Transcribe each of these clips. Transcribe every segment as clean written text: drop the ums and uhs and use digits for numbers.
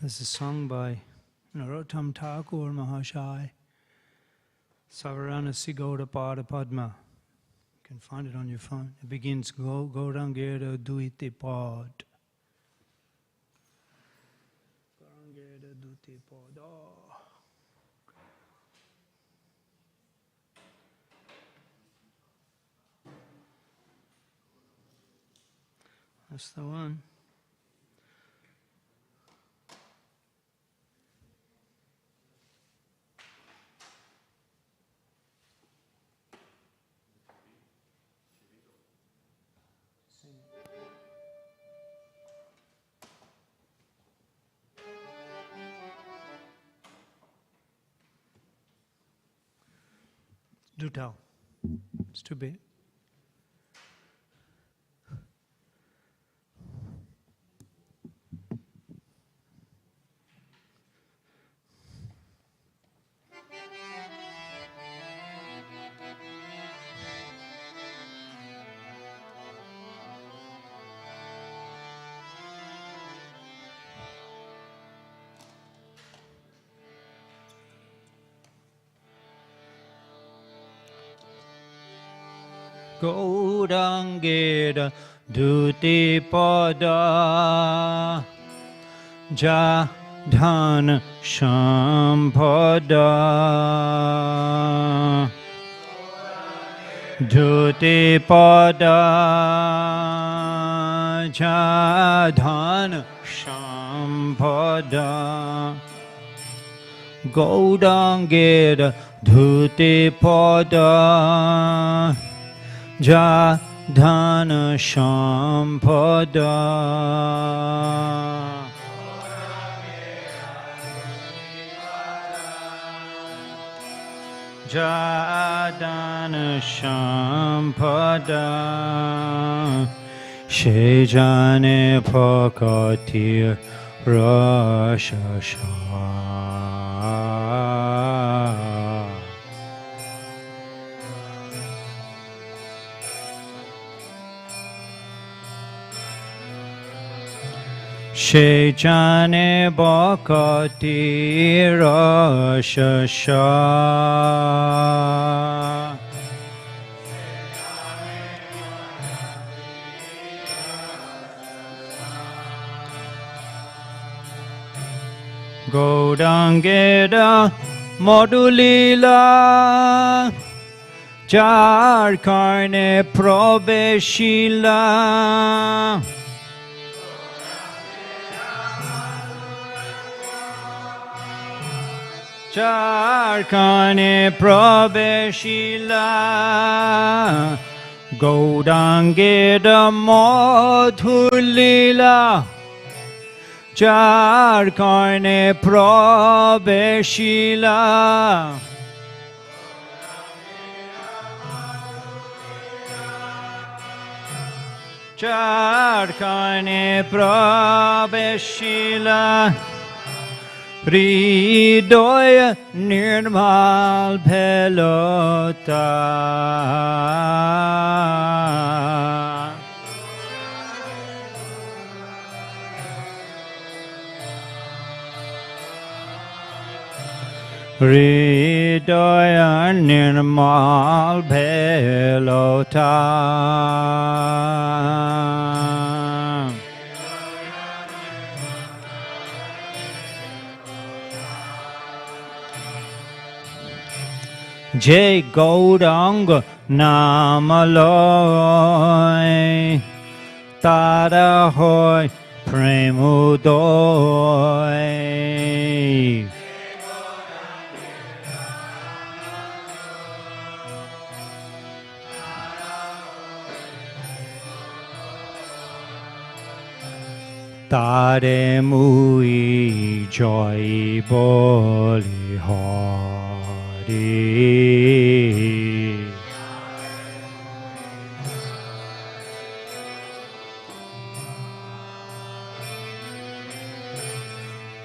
There's a song by Narottam Thakur Mahashai, Savarana Sigoda Pada Padma. You can find it on your phone. It begins Gaurangera Duiti Pad. Gaurangera Duiti Pad. Oh. That's the one. Do tell. It's too big. Gaurangera Duti Pada Jadhan Shampada Duti Pada Jadhan Shampada Gaurangera Duti Pada Jadhan Shampada Jadhan Shampada Shejane Pakatir Rashasha Shejane Bhakti Rashasha Gaurangera Madhulila Jar Karne Prabeshila Charkane Prabeshila Gaurangera Madhulila Charkane Prabeshila Charkane Prabeshila Hridoya Nirmal Bhelota Hridoya Nirmal Bhelota Jai Gauranga Namaloy Tada Hoy Premudoy Tare Mui Joy Boli Hari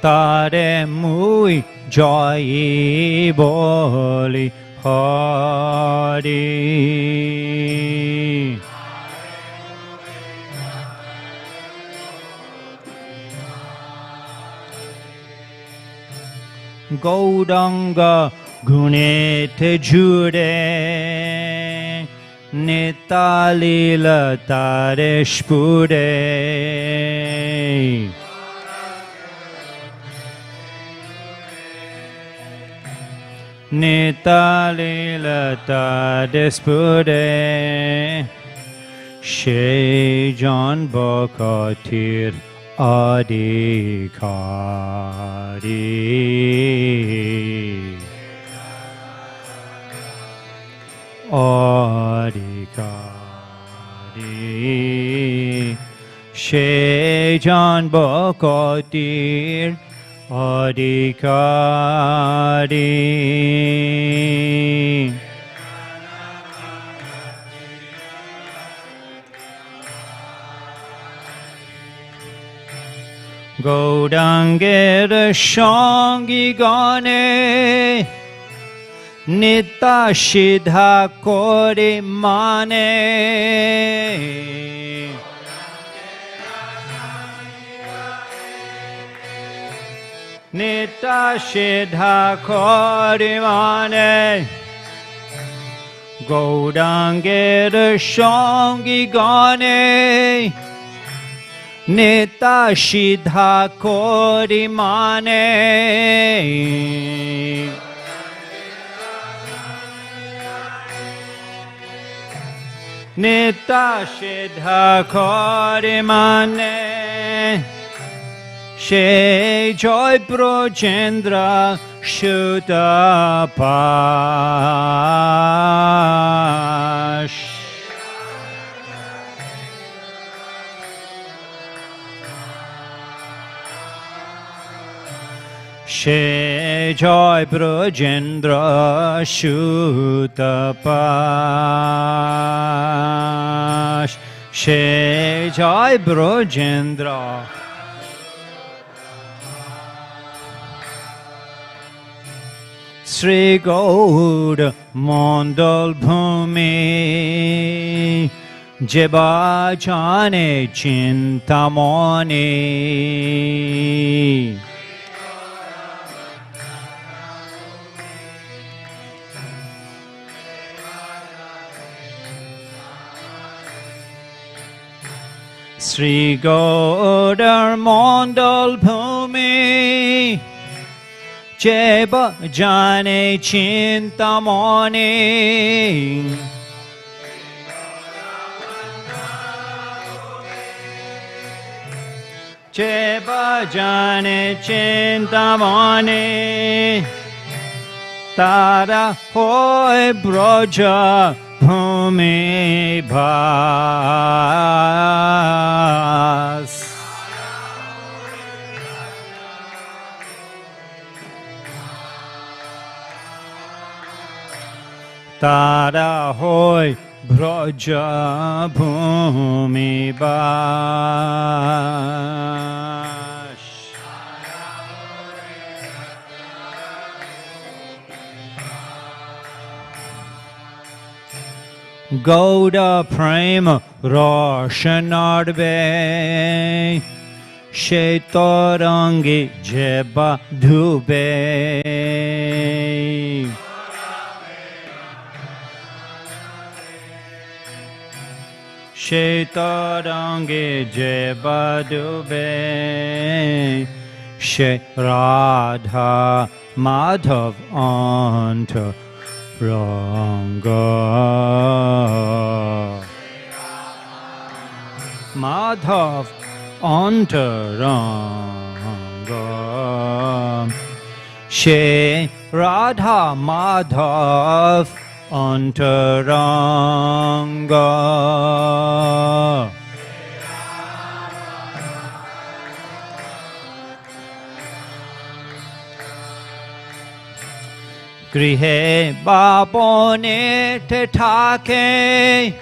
Tare Mui Joy Boli Hari Gauranga Gunete Jude Nitalila Tareshpure Nitalila Tareshpure She John Bokatir Adhikari Adhikari She John Bokatir Adhikari Gaurangera Shangi Gane Nita Shidha Kore Mane Nita Shidha Kore Mane Gaurangera Shangi Gane Nita Shidha Kori Mane Nita Shidha Kori Mane She Joy Projendra Shuta Pash She Joy Brojendra Shutapash She Joy Brojendra Sri Gaur Mandal Bhumi Jeba Jane Chintamani Sri Gaudar Mandal Bhumi Jeba Jane Chintamani Jeba Jane Chintamani Tara Hoy Broja Bhumi Bhas Tara Hoy Broja Bhumi Bhas Gauda Prema Roshanarbe Shetorangi Jeba Dube Shetorangi Jeba Dube She Radha Madhav Anta Ranga Madhav Antaranga She Radha Madhav Antaranga Grihe babone tethake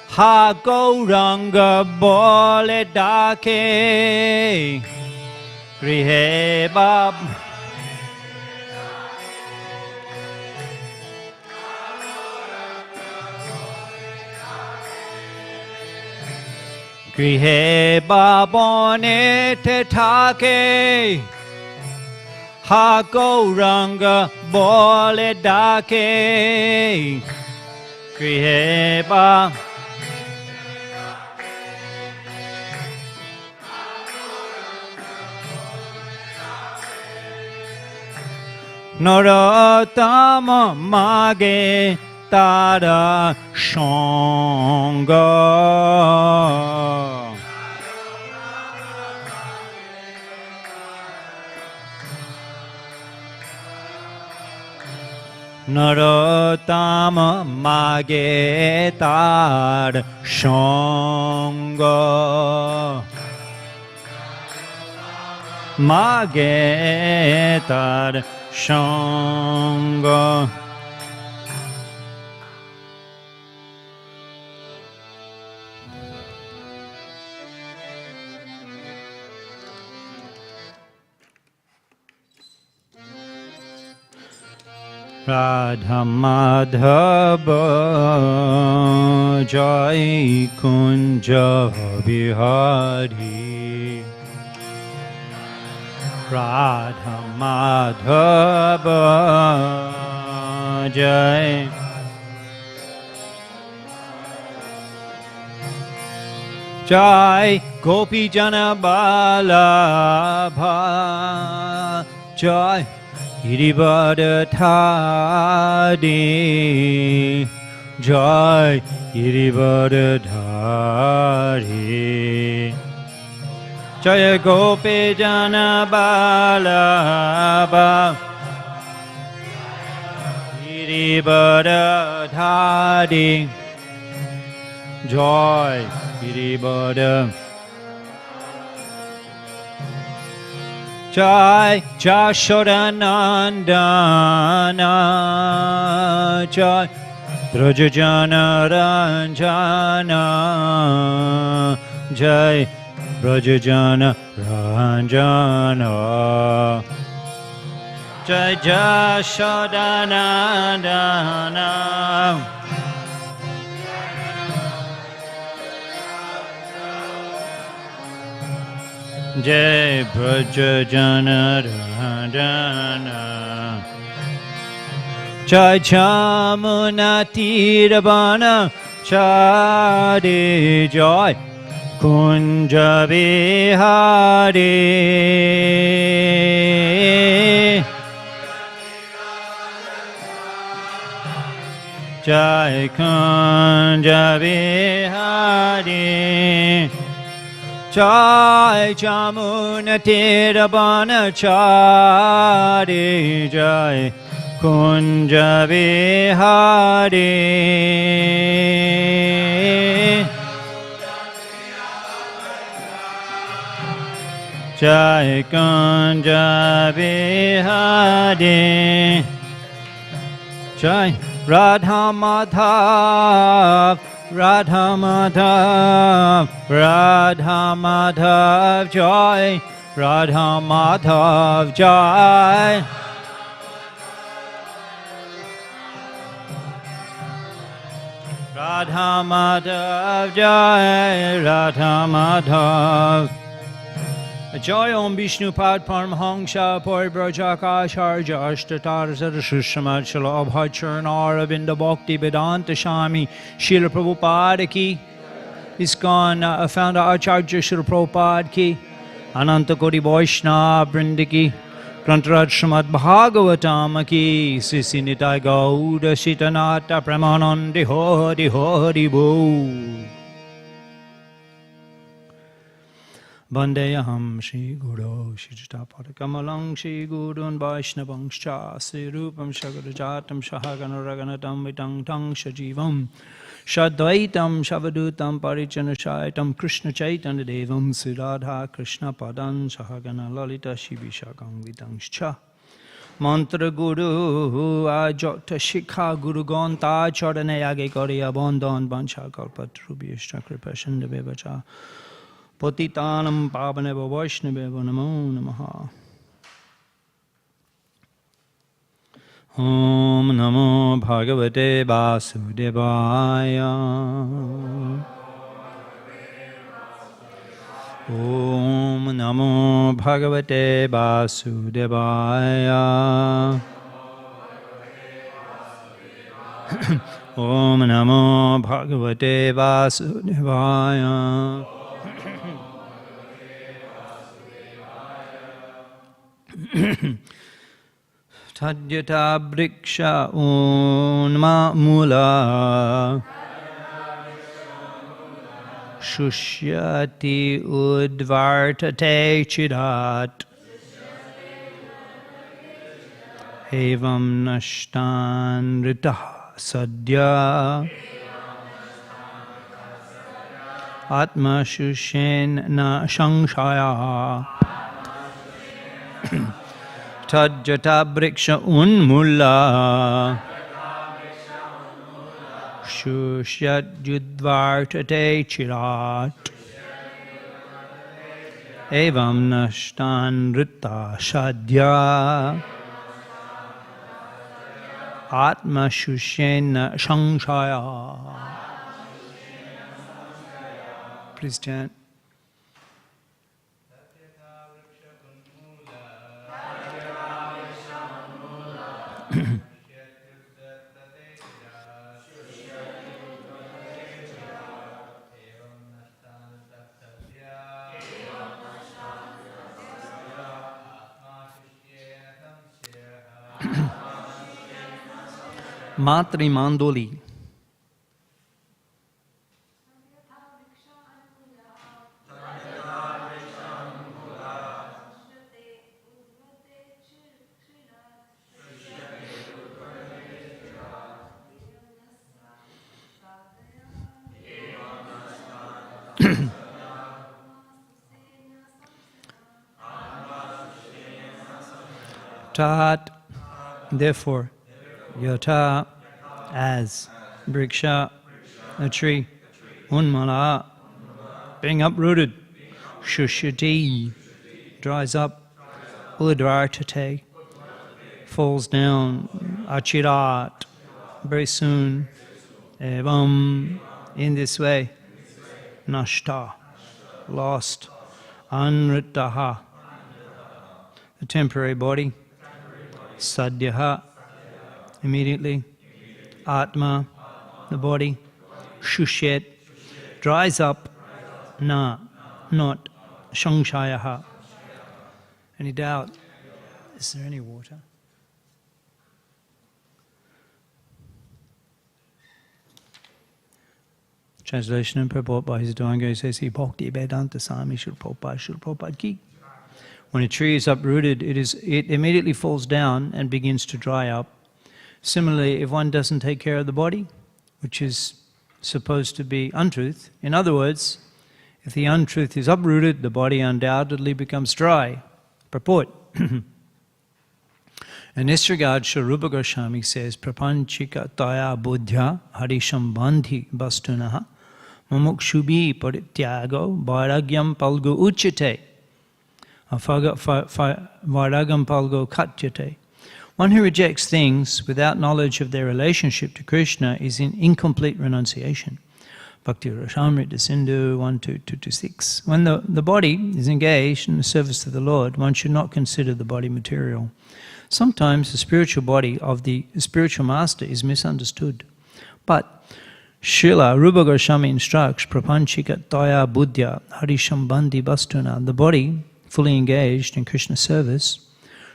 Ha Gauranga bole dake Grihe bab Grihe babone tethake Hakoranga bole dake Kriheba Narottama mage tada shanga Narottama mage tada shanga mage tada shanga Radha Madhava Jai Kunja Vihari Radha Madhava Jai Jai Gopi Jana Balabha Jai Girivada Thadi Jai Girivada Dhari Jaya Gopi Jana Balabha Girivada Dhari Jai Girivada Jai Jashodanandana Jai Brajajana Ranjana Jai Brajajana Ranjana Jai Jashodanandana Jai Brajajana Radhana Jai Jamuna Tirabana Chari Jai Kunja Vihari Jai Kunja Vihari Jai Jamuna Tirabana Chari Jai Kunja Vihari Jai Kunja Vihari Jai Radha Madhav Radha Madhav Radha Madhav Jai Radha Madhav Jai Radha Madhav Jai Radha Madhav Jai Om Vishnu Pad Paramahamsa Parivrajaka Ashtatar Sarashushramad Shala Abhacharana Aravinda Bhaktivedanta Swami Srila Prabhupada ki ISKCON Founder-Acharya Srila Prabhupada ki Ananta Koti Vaishnava Vrinda ki Grantaraj Śrīmad Bhāgavatam ki Sisi Nitai Gauda Sitanata Pramanandi Hari Hari Bo Vandeyaham Shri Guru Shri Jatapada Kamalang Shri Gurun Vaishnavangscha Sri Rupam Shagarajatam Shahaganaraganatam Vitang Tang Shajivam Shadvaitam Shavadutam Parijanashaitam Krishna Chaitanya Devam Sri Radha Krishna Padan Shahagana Lalita Shivishakam Vitangscha Mantra Guru Ajota Shikha Guru Gonta Chodane Age Korea Bondan Bancha Kalpatrubhishta Kripashan Devacha Patitanam Pavaneva Vaishnaveva Namo Namaha Om Namo Bhagavate Vasudevaya Om Namo Bhagavate Vasudevaya. Om Namo Bhagavate Vasudevaya. Tadyata Briksha Unma Mula Shushyati Udvartate Chidat Evam Nashtan Ritaha Sadya Atma Shushen Na Shangshaya Tadyata Briksha Unmula Shushyat Yudvartate Chirat Evam Nashtan Rita Shadya Atma Shushen Shangshaya. Please chant. Matri Mandoli. Tat, therefore, yata, as, briksha, a tree, unmala, being uprooted, shushyati, dries up, udvartate, falls down, achirat, very soon, evam, in this way, nashta, lost, anritaha, the temporary body, sadhyaha, immediately, atma, the body, shushet, dries up, na, not, shangshayaha. Any doubt? Is there any water? Translation and purport by His Divine Grace A.C. Bhaktivedanta Swami Prabhupada Ki. When a tree is uprooted, it immediately falls down and begins to dry up. Similarly, if one doesn't take care of the body, which is supposed to be untruth, in other words, if the untruth is uprooted, the body undoubtedly becomes dry. Purport. In this regard, Śrīmad Goswami says, Prapanchika taya buddhya harisham bandhi bastunaha mumukshubhi parityago vairagyam palgu uchyate vairagam palgu katyate. One who rejects things without knowledge of their relationship to Krishna is in incomplete renunciation. Bhaktivedanta Sindhu 1.2.2.6. When the body is engaged in the service of the Lord, one should not consider the body material. Sometimes the spiritual body of the spiritual master is misunderstood. But Srila Rupa Goswami instructs, Prapanchika taya buddhya harisham bandhi bastuna. The body, fully engaged in Krishna's service,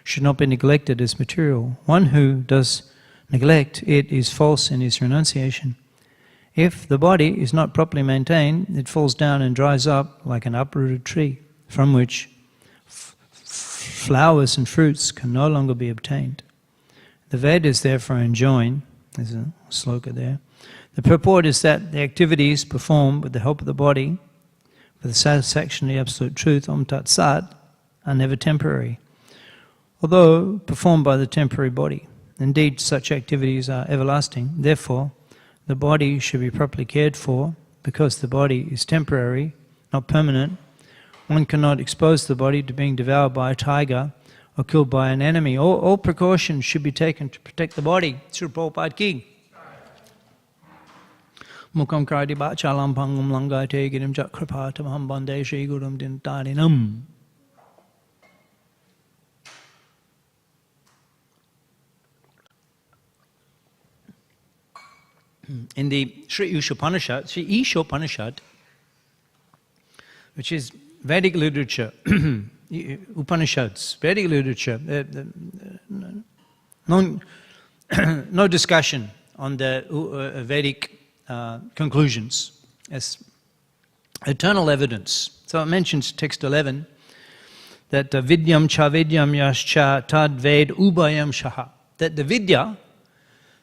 should not be neglected as material. One who does neglect it is false in his renunciation. If the body is not properly maintained, it falls down and dries up like an uprooted tree, from which flowers and fruits can no longer be obtained. The Vedas therefore enjoin, there's a sloka there, the purport is that the activities performed with the help of the body, for the satisfaction of the absolute truth, Om Tat Sat, are never temporary, although performed by the temporary body. Indeed, such activities are everlasting. Therefore, the body should be properly cared for, because the body is temporary, not permanent. One cannot expose the body to being devoured by a tiger or killed by an enemy. All precautions should be taken to protect the body. Srila Prabhupada Ki. Mukam kardi bachalam pangum langai te girim jat kripatam ham bande shri gurum dintarinam. In the Sri Ishopanishad, which is Vedic literature, Upanishads, Vedic literature, no discussion on the Vedic conclusions as eternal evidence. So it mentions text 11 that vidyam cha vidyam yascha tad ved ubayam shaha. That the vidya,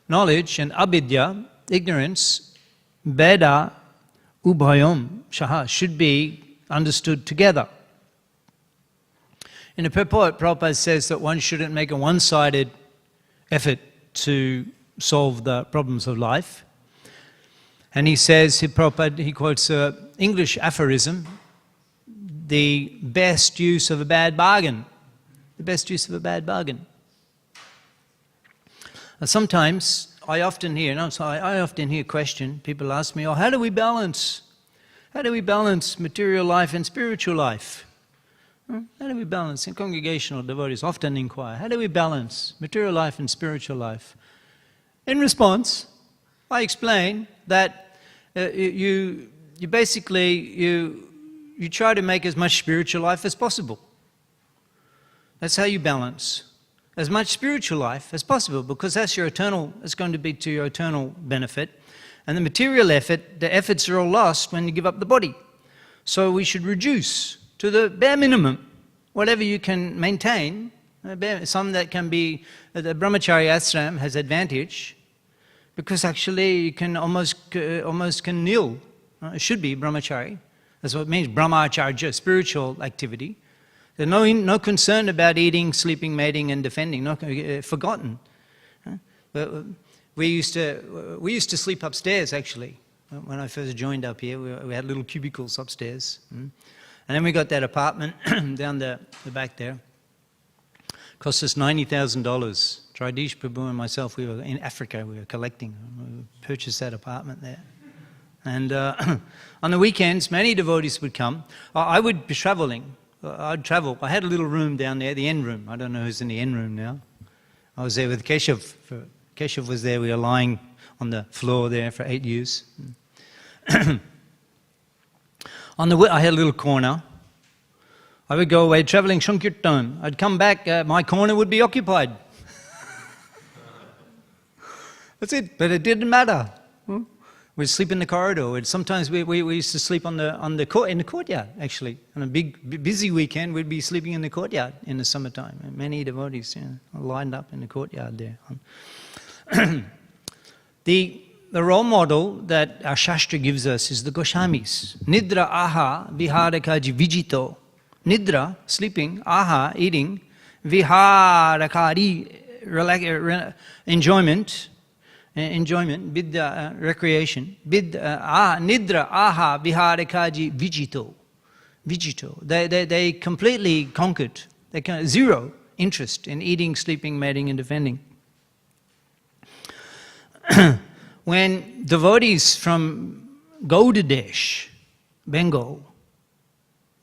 knowledge, and avidya, ignorance, veda ubhayam shaha, should be understood together. In the purport, Prabhupada says that one shouldn't make a one-sided effort to solve the problems of life. And he says, Prabhupada, he quotes an English aphorism, the best use of a bad bargain. The best use of a bad bargain. Sometimes, I often hear question, people ask me, oh, how do we balance? How do we balance material life and spiritual life? How do we balance? And congregational devotees often inquire, how do we balance material life and spiritual life? In response, I explain that you try to make as much spiritual life as possible. That's how you balance. As much spiritual life as possible, because that's your eternal, it's going to be to your eternal benefit. And the material effort, the efforts are all lost when you give up the body. So we should reduce to the bare minimum, whatever you can maintain. Some that can be, the brahmacharya ashram has advantage, because actually you can almost can nil. It should be brahmachari. That's what it means, brahmacharya, spiritual activity. There's no concern about eating, sleeping, mating, and defending. Forgotten. But we used to sleep upstairs actually. When I first joined up here, we had little cubicles upstairs, and then we got that apartment down the back there. Cost us $90,000. Tridish, Prabhu, and myself, we were in Africa. We were collecting. We purchased that apartment there. And on the weekends, many devotees would come. I would be traveling. I'd travel. I had a little room down there, the end room. I don't know who's in the end room now. I was there with Keshav. Keshav was there. We were lying on the floor there for 8 years. I had a little corner. I would go away traveling Shankirtan. I'd come back, my corner would be occupied. That's it, but it didn't matter. We'd sleep in the corridor. Sometimes we used to sleep in the courtyard, actually. On a big, busy weekend, we'd be sleeping in the courtyard in the summertime. And many devotees lined up in the courtyard there. The role model that our Shastra gives us is the Goswamis. Nidra aha viharakaji vijito. Nidra, sleeping, aha, eating, viharakari, enjoyment, vidya, recreation. Nidra, aha, viharakaji, vijito. They completely conquered. They zero interest in eating, sleeping, mating, and defending. When devotees from Gaudadesh, Bengal,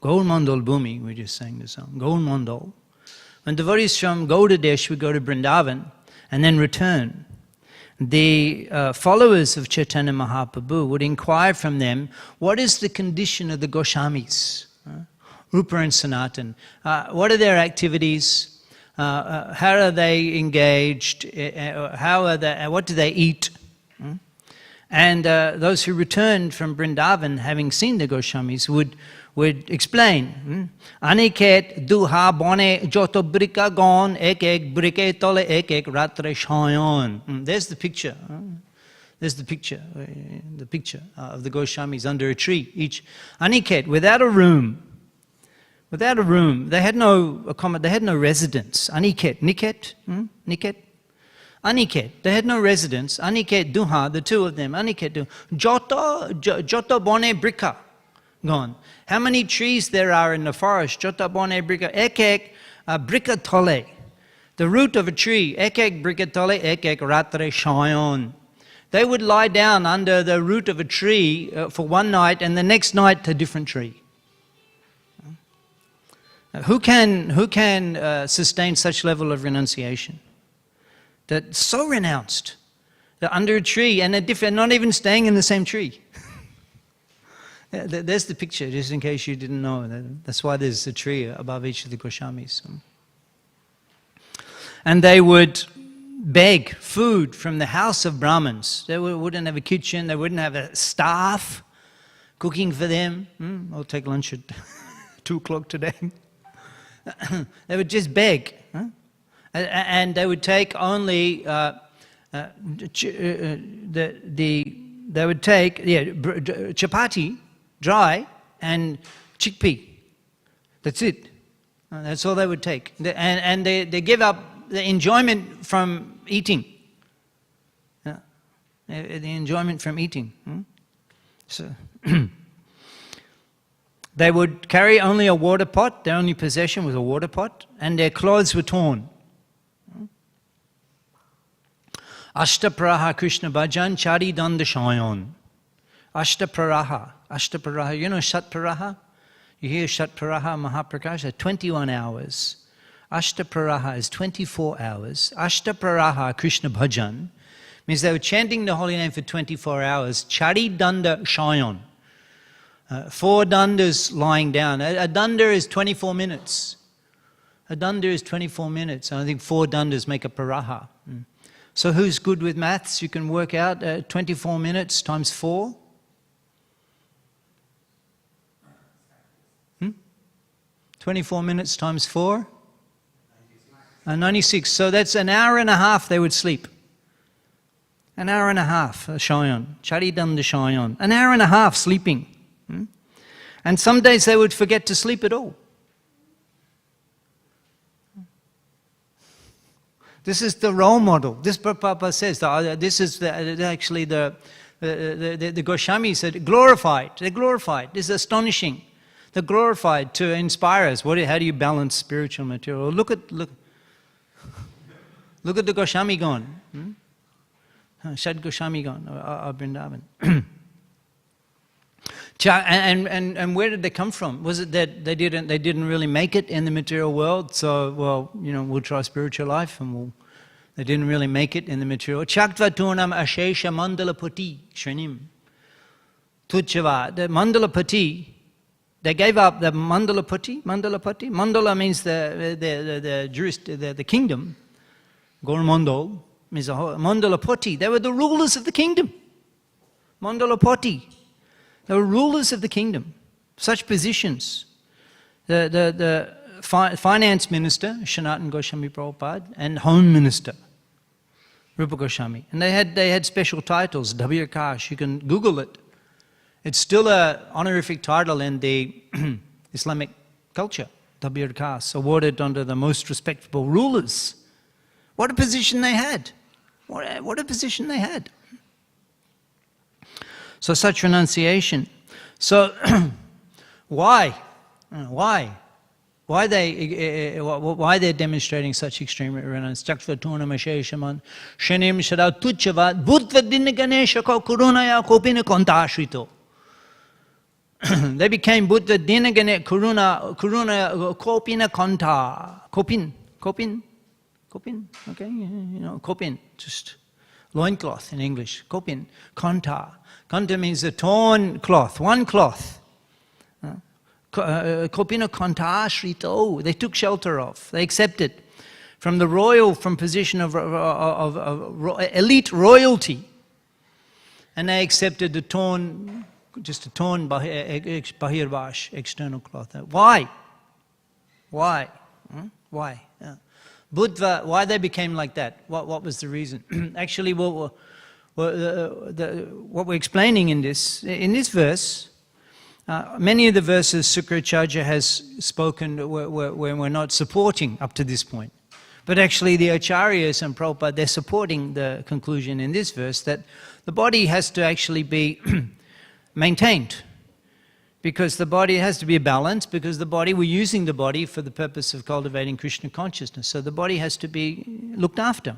Gaur Mandal Bhumi, we just sang the song, Gaur Mandal. When devotees from Gaudadesh would go to Vrindavan and then return, the followers of Chaitanya Mahaprabhu would inquire from them, what is the condition of the Goswamis, Rupa and Sanatan? What are their activities? How are they engaged? What do they eat? And those who returned from Vrindavan, having seen the Goswamis, would explain. Aniket duha bone joto brika gon ek brike tole ek ratre shayon. There's the picture. There's the picture of the Goswamis under a tree. Each Aniket, without a room. They had no residence. Aniket, Niket. Aniket, they had no residence. Aniket duha, the two of them. Aniket duha. Joto bone brika. Gone. How many trees there are in the forest? Jota bone brika. Ek brika tole. The root of a tree. Ek brika tole ek ratre shayon. they would lie down under the root of a tree for one night, and the next night a different tree. Who can sustain such level of renunciation? That's so renounced. They're under a tree and they're not even staying in the same tree. There's the picture, just in case you didn't know. That's why there's a tree above each of the Goswamis. And they would beg food from the house of Brahmins. They wouldn't have a kitchen, they wouldn't have a staff cooking for them. I'll take lunch at 2 o'clock today. They would just beg. And they would take only they would take chapati, dry, and chickpea. That's it. That's all they would take. And they give up the enjoyment from eating. The enjoyment from eating. So they would carry only a water pot. Their only possession was a water pot, and their clothes were torn. Ashtaparaha Krishna Bhajan Chari Danda Shayan. Ashtaparaha. You know Shatparaha? You hear Shatparaha Mahaprakash? 21 hours. Ashtaparaha is 24 hours. Ashtaparaha Krishna Bhajan means they were chanting the holy name for 24 hours. Chari Danda Shayan. 4 dandas lying down. A danda is 24 minutes. A danda is 24 minutes. I think 4 dandas make a paraha. So who's good with maths? You can work out 24 minutes times 4. 24 minutes times 4? 96. So that's an hour and a half they would sleep. An hour and a half, shayan. Charidanda shayan. An hour and a half sleeping. And some days they would forget to sleep at all. This is the role model. This Prabhupada says, this is actually the Goswami said, glorified. They're glorified. This is astonishing. They're glorified to inspire us. How do you balance spiritual and material? Look at the Goswami gone. Shad Goswami gone, Vrindavan. And where did they come from? Was it that they didn't really make it in the material world? So, well, we'll try spiritual life, and they didn't really make it in the material. Chaktvatunam ashesha mandalapati shrinim. Tuchava. The mandalapati, they gave up the mandalapati. Mandala means the kingdom. Gormandal means mandalapati. They were the rulers of the kingdom. Mandalapati. They were rulers of the kingdom, such positions. The finance minister, Sanatana Goswami Prabhupada, and home minister, Rupa Goswami. And they had special titles, Dabir-Kash, you can Google it. It's still an honorific title in the Islamic culture, Dabir-Kash, awarded under the most respectable rulers. What a position they had. What a position they had. So such renunciation. So why they're demonstrating such extreme renunciation? They became Buddha Dinagane Kuruna Kopina Kanta. Kopin, okay? Kopin, just loincloth in English. Kopin, Kanta. Kanta means a torn cloth, one cloth. Kopina Kanta Shrito. They took shelter of, they accepted from position of elite royalty. And they accepted the torn, just a torn bahirvash, external cloth. Why? Why? Buddha, why they became like that? What was the reason? Actually, what we're explaining in this verse, many of the verses Śrīmad has spoken we're not supporting up to this point. But actually the Acharyas and Prabhupada, they're supporting the conclusion in this verse that the body has to actually be maintained. Because the body has to be balanced, because we're using the body for the purpose of cultivating Krishna consciousness. So the body has to be looked after.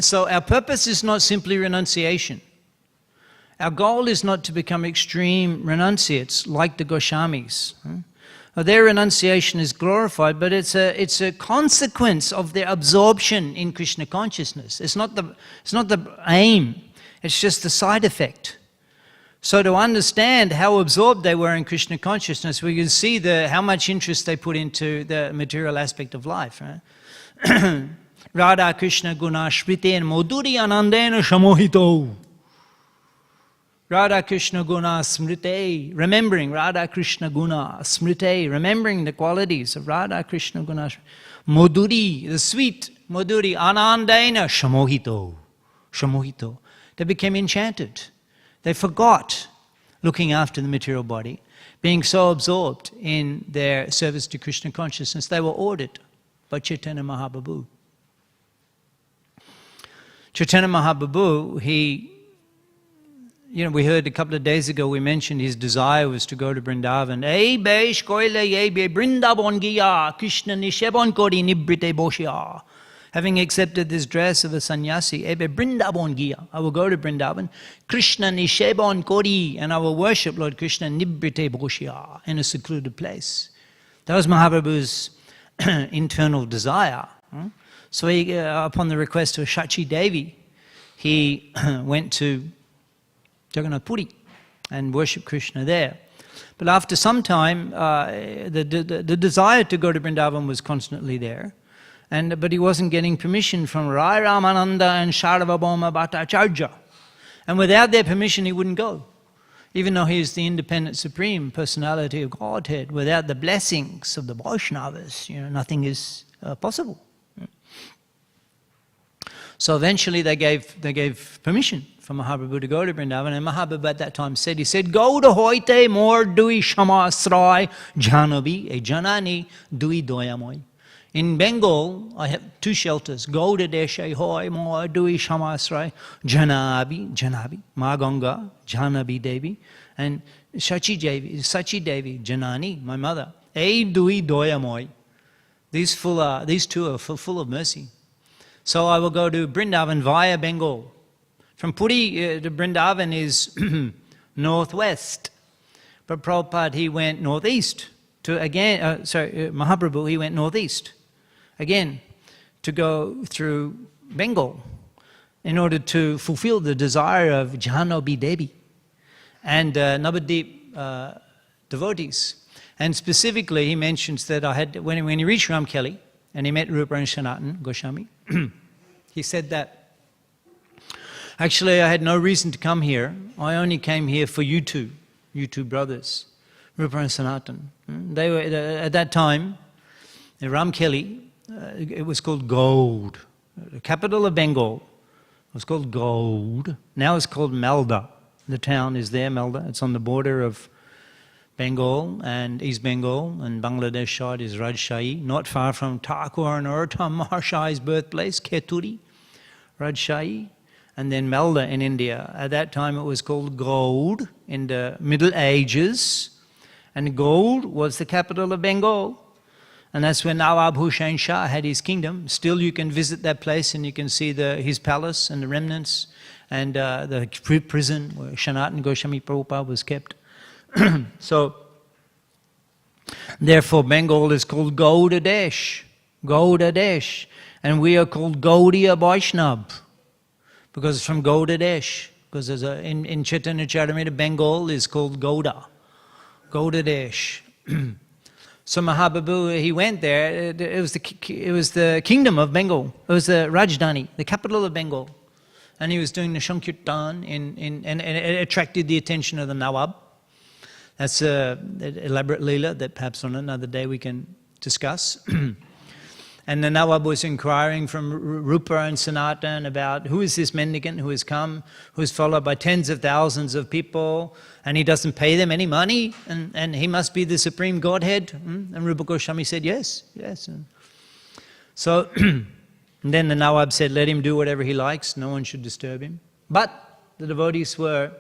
So our purpose is not simply renunciation. Our goal is not to become extreme renunciates like the Goswamis. Their renunciation is glorified, but it's a consequence of their absorption in Krishna consciousness. It's not the aim, it's just the side effect. So to understand how absorbed they were in Krishna consciousness, we can see how much interest they put into the material aspect of life. Right? Radha Krishna guna shpriten moduri anandena shamohito. Radha Krishna guna smrite, remembering Radha Krishna guna smrite, remembering the qualities of Radha Krishna guna moduri, the sweet moduri, anandena shamohito, shamohito. They became enchanted. They forgot looking after the material body, being so absorbed in their service to Krishna consciousness. They were ordered by Chaitanya Mahaprabhu. Chaitanya Mahaprabhu, we heard a couple of days ago, we mentioned his desire was to go to Vrindavan. Ei beish koile ei be Vrindavan giya, Krishna nishebon kori nibrite boshya. Having accepted this dress of a sannyasi, ei be Vrindavan giya, I will go to Vrindavan, Krishna nishebon kori, and I will worship Lord Krishna nibrite boshya, in a secluded place. That was Mahaprabhu's internal desire. So he, upon the request of Shachi Devi, he went to Jagannath Puri and worshipped Krishna there. But after some time, the desire to go to Vrindavan was constantly there, but he wasn't getting permission from Rai Ramananda and Sarvabhauma Bhattacharya. And without their permission, he wouldn't go. Even though he is the independent supreme personality of Godhead, without the blessings of the Vaishnavas, nothing is possible. So eventually they gave permission for Mahaprabhu to go to Vrindavan, and Mahaprabhu at that time said, Gauda hoite mor dui shamasrai janabi e janani dui doyamoy. In Bengal, I have two shelters. Gauda deshe hoy mor dui shamasrai janabi, Ma Ganga, Janabi Devi, and Sachi Devi, Janani, my mother. E dui doyamoy. These two are full of mercy. So I will go to Vrindavan via Bengal. From Puri to Vrindavan is northwest. But Prabhupada, he went northeast. Mahaprabhu, he went northeast. Again, to go through Bengal in order to fulfill the desire of Jahnobi Devi and Navadip devotees. And specifically, he mentions that when he reached Ramkelli and he met Rupa and Sanatana Goswami, he said that, actually I had no reason to come here. I only came here for you two brothers, Rupa and Sanatana. They were, at that time, in Ramkelli, it was called Gold. The capital of Bengal was called Gold. Now it's called Malda. The town is there, Malda. It's on the border of Bengal and East Bengal, and Bangladesh side is Rajshahi, not far from Thakur and Narottam Maharshai's birthplace, Keturi, Rajshahi, and then Malda in India. At that time it was called Gold in the Middle Ages, and Gold was the capital of Bengal. And that's when Nawab Hussain Shah had his kingdom. Still you can visit that place and you can see his palace and the remnants and the prison where Sanatana Goswami Prabhupada was kept. So, therefore Bengal is called Gaudadesh, and we are called Gaudiya Vaishnav, because it's from Gaudadesh, because there's in Chaitanya Charitamrita, Bengal is called Gaudadesh. So Mahaprabhu, he went there, it was the kingdom of Bengal, it was the Rajdhani, the capital of Bengal, and he was doing the Sankirtan, and it attracted the attention of the Nawab. That's an elaborate leela that perhaps on another day we can discuss. And the Nawab was inquiring from Rupa and Sanatana about who is this mendicant who has come, who is followed by tens of thousands of people, and he doesn't pay them any money, and he must be the Supreme Godhead. And Rupa Goswami said, yes. And so then the Nawab said, let him do whatever he likes, no one should disturb him. But the devotees were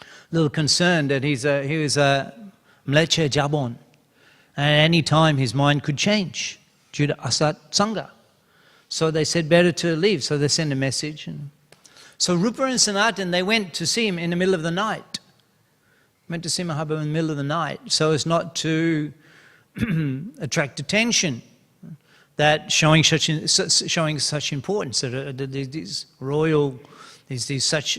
a little concerned that he was a mlecha jabon, and at any time his mind could change due to asat sangha. So they said better to leave, so they sent a message. So Rupa and Sanatan, they went to see him in the middle of the night. Went to see Mahaprabhu in the middle of the night, so as not to attract attention. That showing such importance, that these royal, these such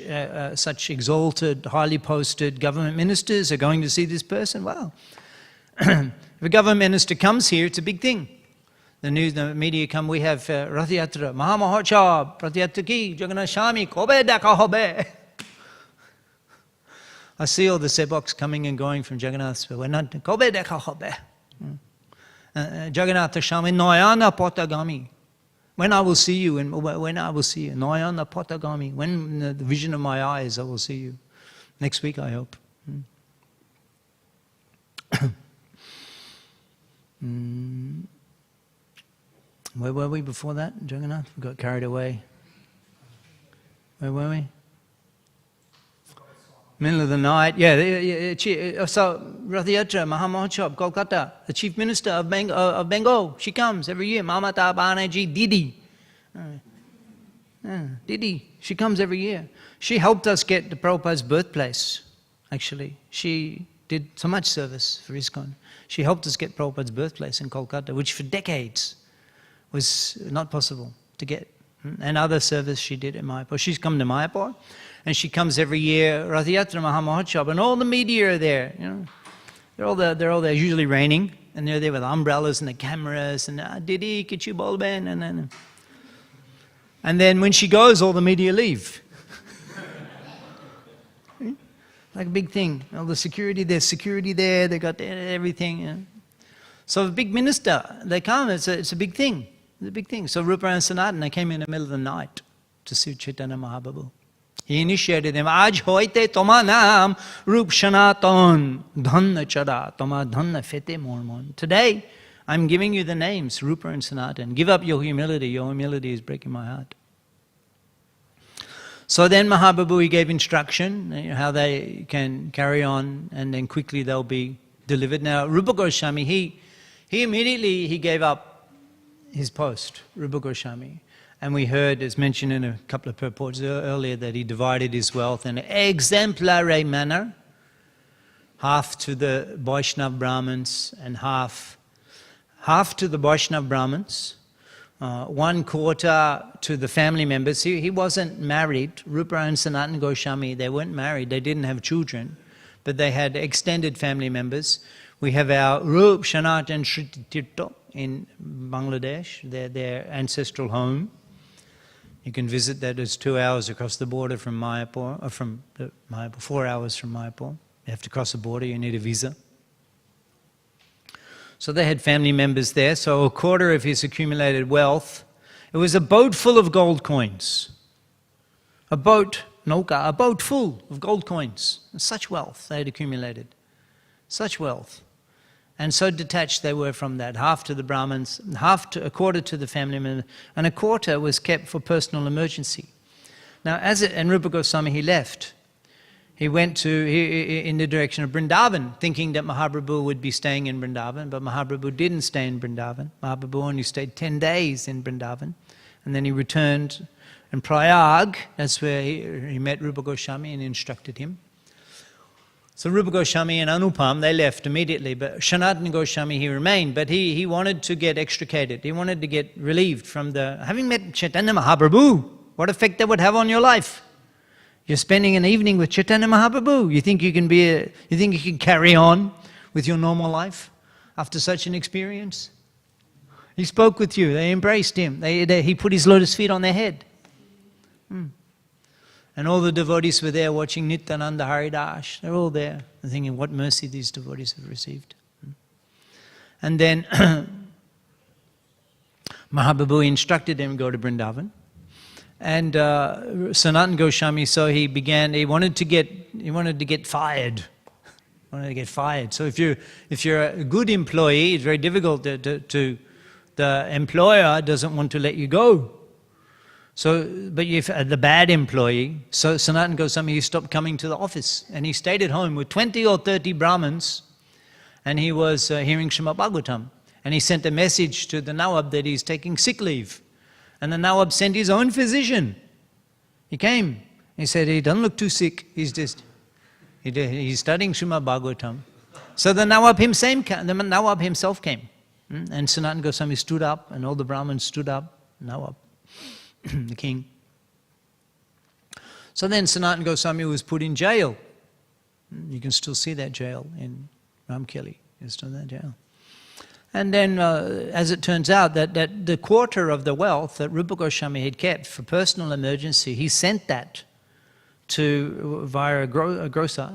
exalted, highly posted government ministers are going to see this person. Wow! If a government minister comes here, it's a big thing. The news, the media come. We have Rath Yatra, Mahamahotshav, Rath Yatra ki, Jagannath Swami, kobe dekha hobe. I see all the seboks coming and going from Jagannath. We're not kobe dekha hobe. Jagannath Swami, Noyana Potagami. When I will see you, and when I will see you, Noyana Potagami. When the vision of my eyes, I will see you. Next week, I hope. Where were we before that, Jagannath? We got carried away. Where were we? Middle of the night, yeah. So Rath Yatra, Mahamahotshav, Kolkata, the Chief Minister of Bengal, she comes every year. Mamata Banerjee Didi. Didi, she comes every year. She helped us get to Prabhupada's birthplace, actually. She did so much service for ISKCON. She helped us get Prabhupada's birthplace in Kolkata, which for decades was not possible to get. And other service she did in Mayapur. She's come to Mayapur. And she comes every year, Rath Yatra Mahamahotshav, and all the media are there. You know, they're all there. Usually raining, and they're there with umbrellas and the cameras and Didi Kichu Bolben, and then when she goes, all the media leave. Like a big thing. All the security, there's security there. They got everything. You know. So a big minister, they come. It's a big thing. It's a big thing. So Rupa and Sanatan, they came in the middle of the night to see Chaitanya Mahaprabhu. He initiated them. Aj hoite toma naam Rup Sanatan dhanna chara toma dhanna fete mormon. Today, I'm giving you the names, Rupa and Sanatan. Give up your humility. Your humility is breaking my heart. So then Mahaprabhu, he gave instruction how they can carry on, and then quickly they'll be delivered. Now, Rupa Goswami, he immediately gave up his post, Rupa Goswami. And we heard, as mentioned in a couple of purports earlier, that he divided his wealth in an exemplary manner, half to the Vaishnava Brahmins and half to the Vaishnava Brahmins, 1/4 to the family members. He wasn't married. Rupa and Sanatan Goswami, they weren't married. They didn't have children, but they had extended family members. We have our Rup Sanatan Shriti Tirtha in Bangladesh, their ancestral home. You can visit that. It's 2 hours across the border from Mayapur, or from Mayapur, 4 hours from Mayapur. You have to cross the border, you need a visa. So they had family members there, so 1/4 of his accumulated wealth, it was a boat full of gold coins. A boat full of gold coins. Such wealth they had accumulated. Such wealth. And so detached they were from that. Half to the Brahmins, 1/4 to the family members, and 1/4 was kept for personal emergency. Now, and Rupa Goswami, he left. He went in the direction of Vrindavan, thinking that Mahaprabhu would be staying in Vrindavan, but Mahaprabhu didn't stay in Vrindavan. Mahaprabhu only stayed 10 days in Vrindavan, and then he returned in Prayag. That's where he met Rupa Goswami and instructed him. So Rupa Goswami and Anupam, they left immediately, but Sanatana Goswami, he remained, but he wanted to get extricated. He wanted to get relieved from having met Chaitanya Mahaprabhu, what effect that would have on your life. You're spending an evening with Chaitanya Mahaprabhu. You think you can carry on with your normal life after such an experience? He spoke with you, they embraced him, he put his lotus feet on their head. And all the devotees were there watching Nityananda Haridas. They're all there. They're thinking, what mercy these devotees have received. And then Mahaprabhu instructed them to go to Vrindavan. And Sanatana Goswami, so he wanted to get fired. Wanted to get fired. So if you're a good employee, it's very difficult the employer doesn't want to let you go. So, but if the bad employee, so Sanatana Goswami, he stopped coming to the office and he stayed at home with 20 or 30 Brahmins, and he was hearing Śrīmad Bhāgavatam. And he sent a message to the Nawab that he's taking sick leave. And the Nawab sent his own physician. He came. He said, he doesn't look too sick. He's studying Śrīmad Bhāgavatam. So the Nawab himself came. And Sanatana Goswami stood up, and all the Brahmins stood up. Nawab, the king. So then Sanatana Goswami was put in jail. You can still see that jail in Ramkeli. There's still that jail. And then, as it turns out, that the quarter of the wealth that Rupa Goswami had kept for personal emergency, he sent that via a grocer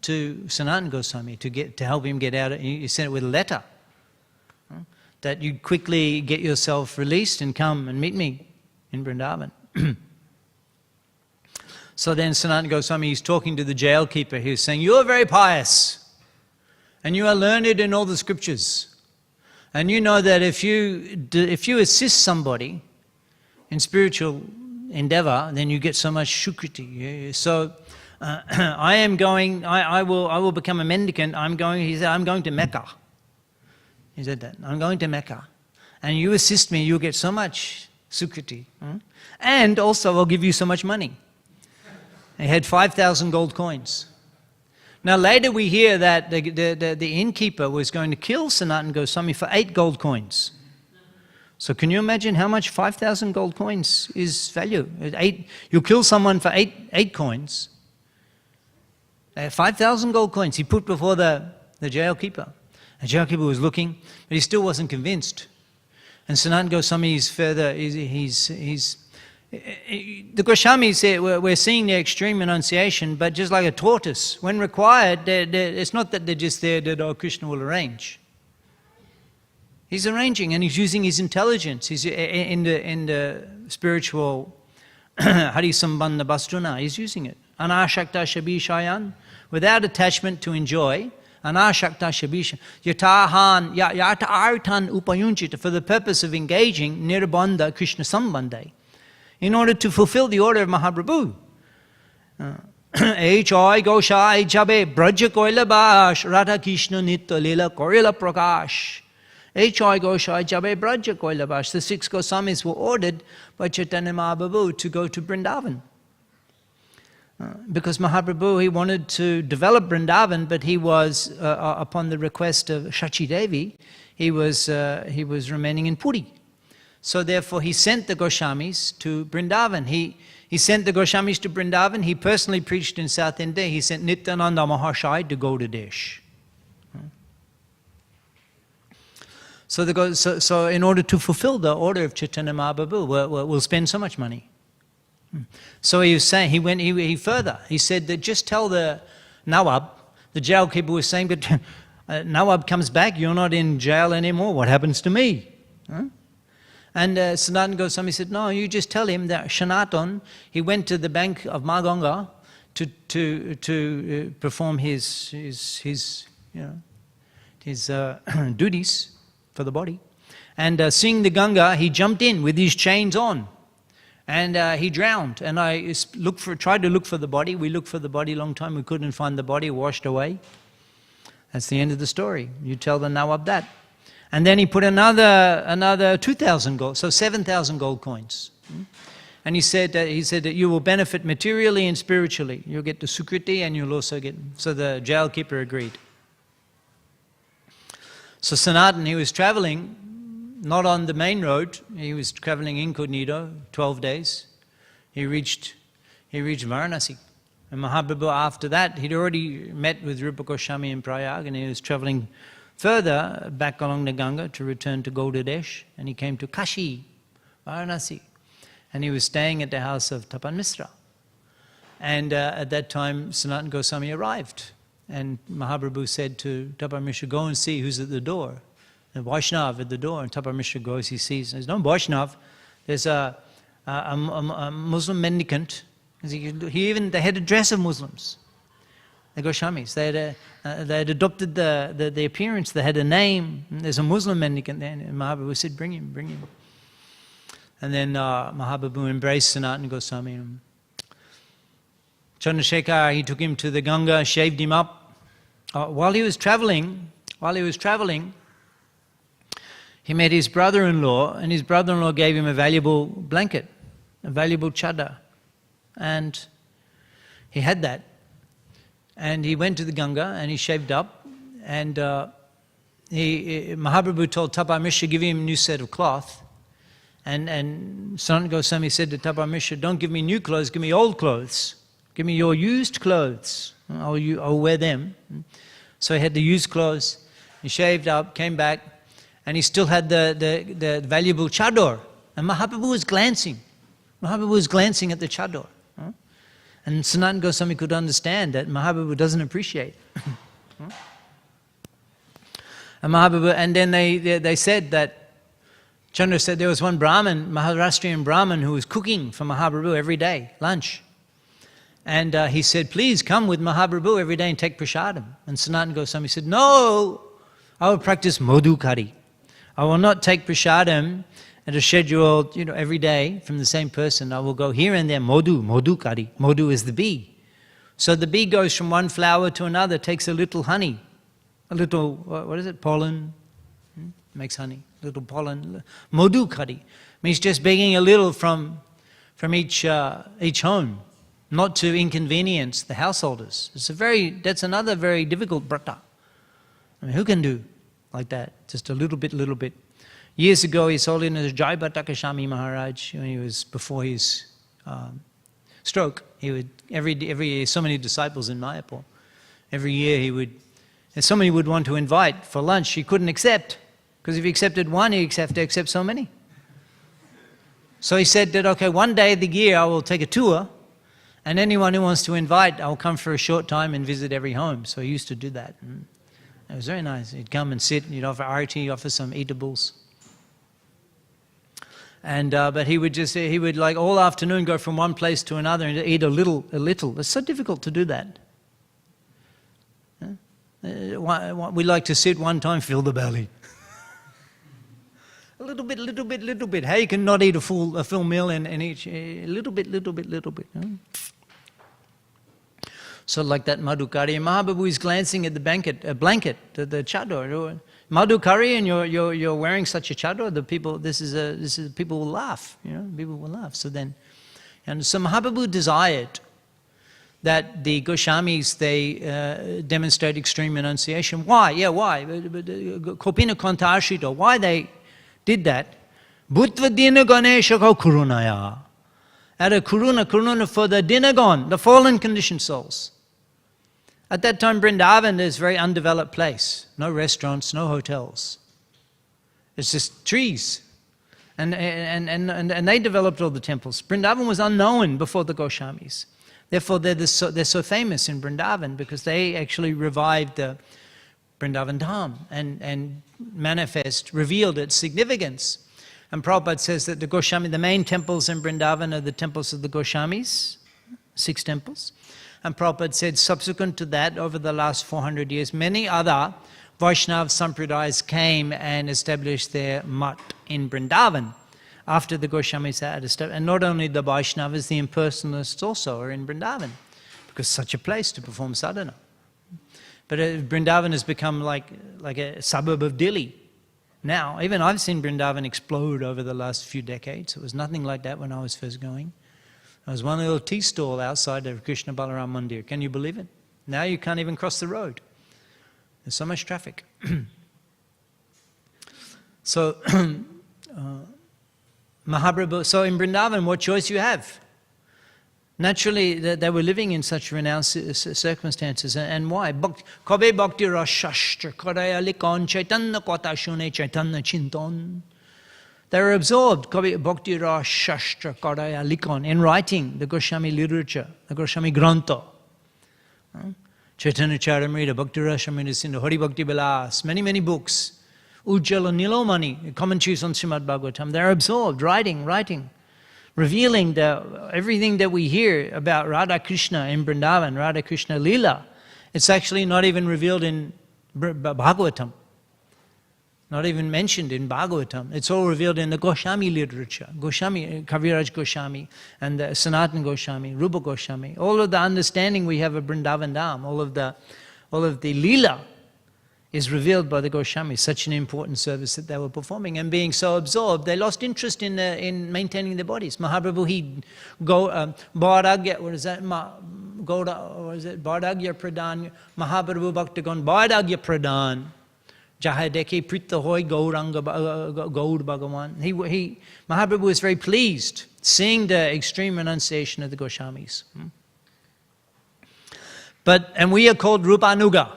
to Sanatana Goswami to help him get out. He sent it with a letter that you quickly get yourself released and come and meet me in Vrindavan. So then Sanatana Goswami is talking to the jailkeeper. He was saying, "You are very pious, and you are learned in all the scriptures. And you know that if you assist somebody in spiritual endeavor, then you get so much shukriti. So I will become a mendicant. He said, I'm going to Mecca. He said that. I'm going to Mecca. And you assist me, you'll get so much sukriti. And also I'll give you so much money." He had 5,000 gold coins. Now later we hear that the innkeeper was going to kill Sanatana Goswami for 8 gold coins. So can you imagine how much 5,000 gold coins is value? You kill someone for 8 coins. 5,000 gold coins he put before the jailkeeper. The jailkeeper was looking, but he still wasn't convinced. And Sanatana Goswami is further, the Goswamis, we're seeing their extreme renunciation, but just like a tortoise, when required, it's not that they're just there that, Krishna will arrange. He's arranging, and he's using his intelligence. He's in the spiritual Hari Sambandha Bastuna, he's using it. Anashakta Shabishayan, without attachment to enjoy. Anashakta Shabisha, Yata Artan Upayunchita, for the purpose of engaging Nirbandha Krishna Sambandha, in order to fulfill the order of Mahaprabhu. H.I. Goshai Jabe Braja Koila Bash Radha Krishna Nitya Lila Korila Prakash. H.I. Goshai Jabe Braja Koila Bash. The 6 Goswamis were ordered by Chaitanya Mahaprabhu to go to Vrindavan. Because Mahaprabhu, he wanted to develop Vrindavan, but he was, upon the request of Shachi Devi, he was remaining in Puri. So therefore he sent the Goswamis to Vrindavan. He sent the Goswamis to Vrindavan. He personally preached in South India. He sent Nityananda Mahashai to go to Desh. So in order to fulfill the order of Chaitanya Mahaprabhu, we'll spend so much money. So he was saying, he further, he said that just tell the Nawab, the jailkeeper was saying, but Nawab comes back, you're not in jail anymore, what happens to me? And Sanatana Goswami said, no, you just tell him that Sanatan, he went to the bank of Maganga to perform his duties for the body. And seeing the Ganga, he jumped in with his chains on. And he drowned. And I tried to look for the body. We looked for the body a long time. We couldn't find the body, washed away. That's the end of the story. You tell the Nawab that. And then he put another 2,000 gold, so 7,000 gold coins. And he said that you will benefit materially and spiritually. You'll get the sukriti and you'll also get... So the jailkeeper agreed. So Sanatan, he was traveling, not on the main road, he was traveling incognito, 12 days. He reached Varanasi. And Mahaprabhu, after that, he'd already met with Rupa Goswami in Prayag, and he was traveling further back along the Ganga to return to Gaudadesh, and he came to Kashi, Varanasi, and he was staying at the house of Tapan Misra. And at that time, Sanatana Goswami arrived, and Mahaprabhu said to Tapan Misra, go and see who's at the door. The Vaishnav at the door, and Tapan Misra goes, he sees, there's no Vaishnav, there's a Muslim mendicant. They had a dress of Muslims. The Goswamis, they had adopted the appearance, they had a name. There's a Muslim mendicant there, and Mahaprabhu said, bring him, bring him. And then Mahaprabhu embraced Sanatana Goswami. Chandrasekhar, he took him to the Ganga, shaved him up. While he was traveling, he met his brother-in-law, and his brother-in-law gave him a valuable blanket, a valuable chadar. And he had that. And he went to the Ganga and he shaved up, and Mahaprabhu told Tapan Mishra, give him a new set of cloth. And Sanatana Goswami said to Tapan Mishra, don't give me new clothes, give me old clothes. Give me your used clothes. I'll wear them. So he had the used clothes. He shaved up, came back, and he still had the valuable chador. And Mahaprabhu was glancing. Mahaprabhu was glancing at the chador. And Sanatana Goswami could understand that Mahaprabhu doesn't appreciate. And Mahaprabhu, and then they said that, Chandra said there was one Brahmin, Maharashtrian Brahmin, who was cooking for Mahaprabhu every day, lunch. And he said, please come with Mahaprabhu every day and take prasadam. And Sanatana Goswami said, no, I will practice modukari. I will not take prasadam at a schedule, every day from the same person. I will go here and there, modukari. Modu is the bee. So the bee goes from one flower to another, takes a little honey, a little, what is it, pollen, makes honey, little pollen. Modukari means just begging a little from each home, not to inconvenience the householders. That's another very difficult brata. I mean, who can do like that? Just a little bit. Years ago, His Holiness Jai Bhatta Goswami Maharaj, when he was before his stroke, he would every year, so many disciples in Mayapur. Every year he would, and somebody would want to invite for lunch, he couldn't accept, because if he accepted one, he'd have to accept so many. So he said that, okay, one day of the year I will take a tour, and anyone who wants to invite, I'll come for a short time and visit every home. So he used to do that. And it was very nice. He'd come and sit, and he'd offer arati, offer some eatables. And but he would like all afternoon go from one place to another and eat a little. It's so difficult to do that. We like to sit one time, fill the belly. A little bit. How you can not eat a full meal and eat a little bit. So like that Madhukari, and Mahaprabhu is glancing at the blanket, the chador. Madhukari, and you're wearing such a chador, the people, people will laugh, people will laugh. So Mahaprabhu desired that the Goswamis, they demonstrate extreme renunciation. Why? Yeah, why? Kopina Kantarshita, why they did that? Bhutva dina ganesha ko kurunaya. At a kuruna for the dinagon, the fallen conditioned souls. At that time, Vrindavan is a very undeveloped place. No restaurants, no hotels. It's just trees. And they developed all the temples. Vrindavan was unknown before the Goswamis. Therefore, they're so famous in Vrindavan because they actually revived the Vrindavan Dham and revealed its significance. And Prabhupada says that the main temples in Vrindavan are the temples of the Goswamis, 6 temples. And Prabhupada said subsequent to that, over the last 400 years, many other Vaishnava Sampradayas came and established their mat in Vrindavan after the Goswamis had established. And not only the Vaishnavas, the impersonalists also are in Vrindavan, because such a place to perform sadhana. But Vrindavan has become like a suburb of Delhi. Now, even I've seen Vrindavan explode over the last few decades. It was nothing like that when I was first going. There was one little tea stall outside of Krishna Balaram Mandir. Can you believe it? Now you can't even cross the road. There's so much traffic. So, Mahaprabhu, so in Vrindavan, what choice you have? Naturally, they were living in such renowned circumstances. And why? Kabe bhakti rashastra karaya likon chaitanya kata shune chaitanya chinton. They were absorbed, Kabe bhakti rashastra karaya likon, in writing the Goswami literature, the Goswami Grantha. Chaitanya Charamrita, Bhakti Rasamrita Sindhu, Hari Bhakti Vilas, many books. Ujjala Nilomani, commentaries on Śrīmad Bhāgavatam. They're absorbed, writing, revealing everything that we hear about Radha Krishna in Vrindavan, Radha Krishna Leela. It's actually not even revealed in Bhagavatam, not even mentioned in Bhagavatam. It's all revealed in the Goswami literature, Kaviraj Goswami, and the Sanatana Goswami, Rupa Goswami. All of the understanding we have of Vrindavan Dham, all of the Leela is revealed by the Goswamis, such an important service that they were performing, and being so absorbed, they lost interest in maintaining their bodies. Mahaprabhu, he'd go, Bhairagya, what is that? Bhairagya Pradhan, Mahaprabhu Bhaktagon, Bhairagya Pradhan, Jaha Dekhe Prita Hoy Gauranga Gaur Bhagavan. Mahaprabhu was very pleased seeing the extreme renunciation of the Goswamis. And we are called Rupanuga.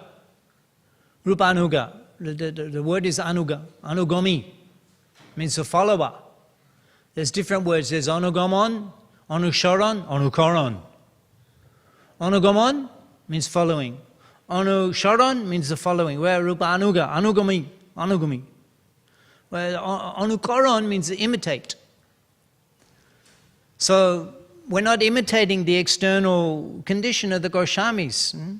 Rupanuga. The word is anuga. Anugami means a follower. There's different words. There's anugamon, anusharan, anukaran. Anugamon means following. Anusharan means the following. Where Rupanuga, anugami. Where anukaran means to imitate. So we're not imitating the external condition of the Goswamis.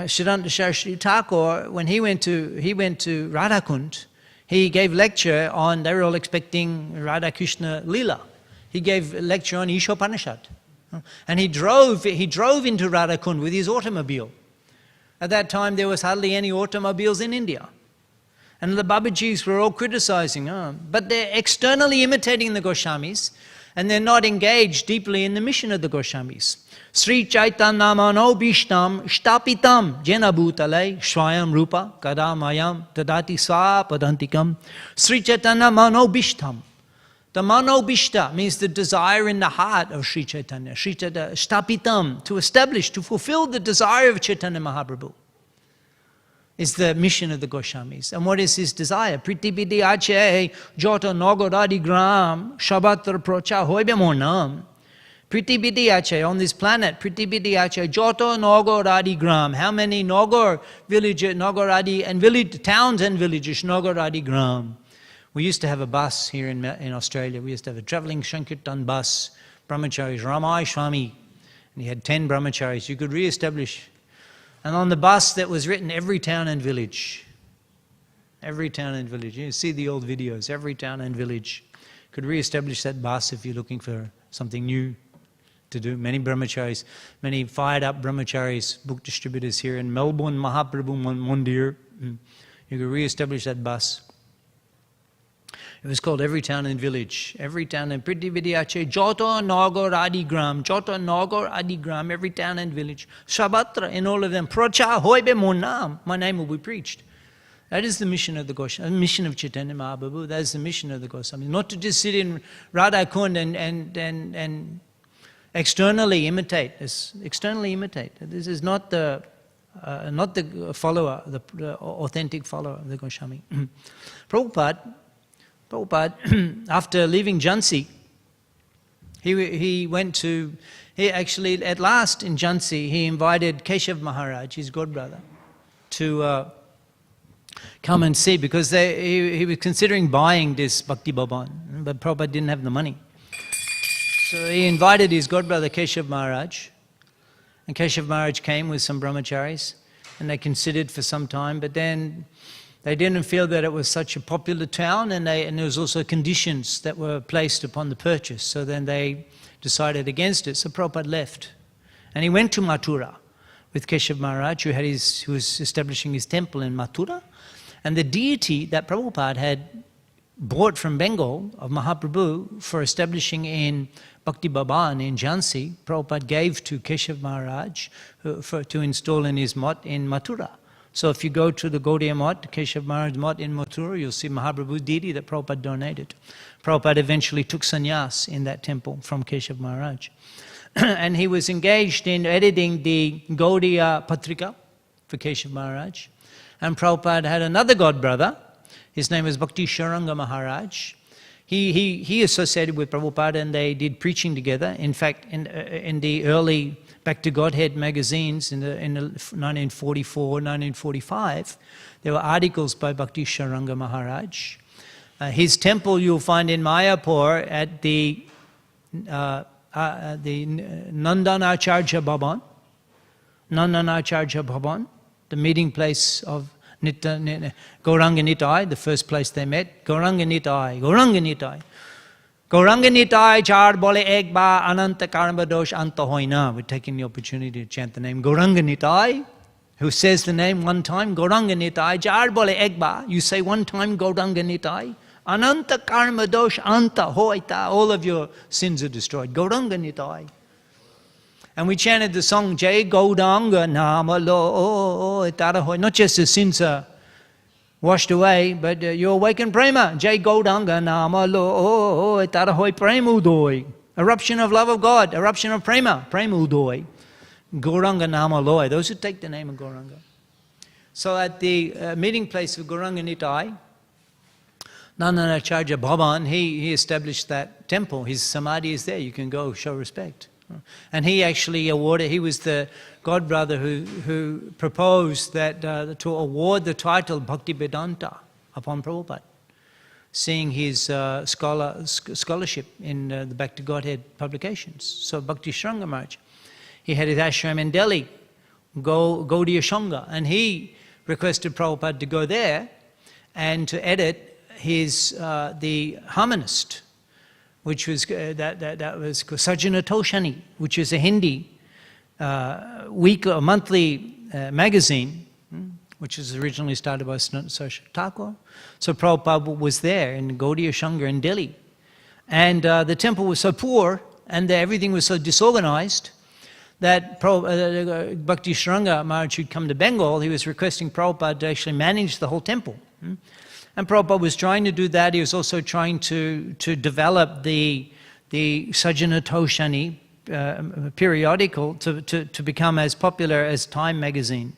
Shri Thakur, when he went to Radhakund, he gave lecture on, they were all expecting Radha Krishna Leela. He gave a lecture on Ishopanishad. And he drove into Radhakund with his automobile. At that time there was hardly any automobiles in India. And the Babajis were all criticizing, but they're externally imitating the Goswamis, and they're not engaged deeply in the mission of the Goswamis. Sri Chaitanya Mano Bhishtam Shtapitam Jena Bhutale Swayam Rupa Kadamayam Tadati Swa Padantikam. Sri Chaitanya Mano Bhishtam. The Mano Bhishta means the desire in the heart of Sri Chaitanya. Sri Chaitanya Shtapitam, to establish, to fulfill the desire of Chaitanya Mahaprabhu, is the mission of the Goswamis. And what is his desire? Pritipidi Ache Jota Nogoradi Gram Shabatra Procha Hoibe Monam. Pritipidi Ache, on this planet, Pritipidi Ache Jota Nogoradi Gram. How many Nogor villages, Nogoradi and village towns and villages, Nogoradi Gram. We used to have a bus here in Australia. We used to have a travelling Sankirtan bus, brahmacharis, Ramai Swami. And he had 10 brahmacharis. You could re-establish. And on the bus that was written, every town and village. Every town and village. You see the old videos, every town and village. Could re-establish that bus if you're looking for something new to do. Many brahmacharis, many fired up brahmacharis, book distributors here in Melbourne, Mahaprabhu Mandir. You could re-establish that bus. It was called Every Town and Village. Every town and Priti Vidyache, Jota Nagor Adigram, Jota Nagor Adigram, every town and village. Shabatra, in all of them. Procha Hoibe Monam, my name will be preached. That is the mission of the Goswami, the mission of Chaitanya Mahaprabhu. That is the mission of the Goswami. Not to just sit in Radha Kund and externally imitate. Externally imitate. This is not the follower, the authentic follower of the Goswami. Prabhupada, after leaving Jhansi, he actually, at last in Jhansi, he invited Keshav Maharaj, his godbrother, to come and see, because he was considering buying this Bhakti Bhavan, but Prabhupada didn't have the money. So he invited his godbrother Keshav Maharaj, and Keshav Maharaj came with some brahmacharis, and they considered for some time, but then they didn't feel that it was such a popular town, and there was also conditions that were placed upon the purchase. So then they decided against it. So Prabhupada left. And he went to Mathura with Keshav Maharaj, who was establishing his temple in Mathura. And the deity that Prabhupada had bought from Bengal of Mahaprabhu for establishing in Bhakti Bhavan in Jhansi, Prabhupada gave to Keshav Maharaj to install in his mott in Mathura. So if you go to the Gaudiya Mott, Keshav Maharaj Mott in Mathura, you'll see Mahaprabhu's deity that Prabhupada donated. Prabhupada eventually took sannyas in that temple from Keshav Maharaj. And he was engaged in editing the Gaudiya Patrika for Keshav Maharaj. And Prabhupada had another godbrother. His name was Bhakti Sharanga Maharaj. He associated with Prabhupada, and they did preaching together. In fact, in the early Back to Godhead magazines in the 1944, 1945, there were articles by Bhakti Sharanga Maharaj. His temple you'll find in Mayapur at the Nandana-Acharya Bhavan. Nandana-Acharya Bhavan, the meeting place of Gauranga Nitai, the first place they met. Gauranga Nitai, Gauranga Nitai. Gauranga Nitai char bole ek ba ananta karma dosh anta hoina. We're taking the opportunity to chant the name Gauranga Nitai. who says the name one time, Gauranga Nitai, Jar Bole Egba, you say one time Gauranga Nitai, Ananta Karma Dosh Anta Hoita, all of your sins are destroyed. Gauranga Nitai. And we chanted the song, Jai Gauranga Nama Lo Tarahoy. Not just the sins are washed away, but you awaken prema. Jai Gauranga Nama Lo Tarahoy Prema Udoy. Eruption of love of God, eruption of prema, prema Udoy. Gauranga Nama Loy, those who take the name of Gauranga. So at the meeting place of Gauranga Nitai, Founder-Acharya Bhavan, he established that temple. His samadhi is there, you can go show respect. And he actually awarded, he was the godbrother who proposed that to award the title Bhaktivedanta upon Prabhupada, seeing his scholarship in the Back to Godhead publications. So Bhakti Shranga Maharaj, he had his ashram in Delhi, Gaudiya Shanga, and he requested Prabhupada to go there and to edit his the Harmonist, which was that was Sajjana Toshani, which is a Hindi monthly magazine, which was originally started by Sasha Thakur. So Prabhupada was there in Gaudiya Shanga in Delhi, and the temple was so poor and everything was so disorganized that Bhakti Shranga Maharaj, who'd come to Bengal, he was requesting Prabhupada to actually manage the whole temple. And Prabhupada was trying to do that. He was also trying to develop the Sajjana Toshani periodical to become as popular as Time magazine.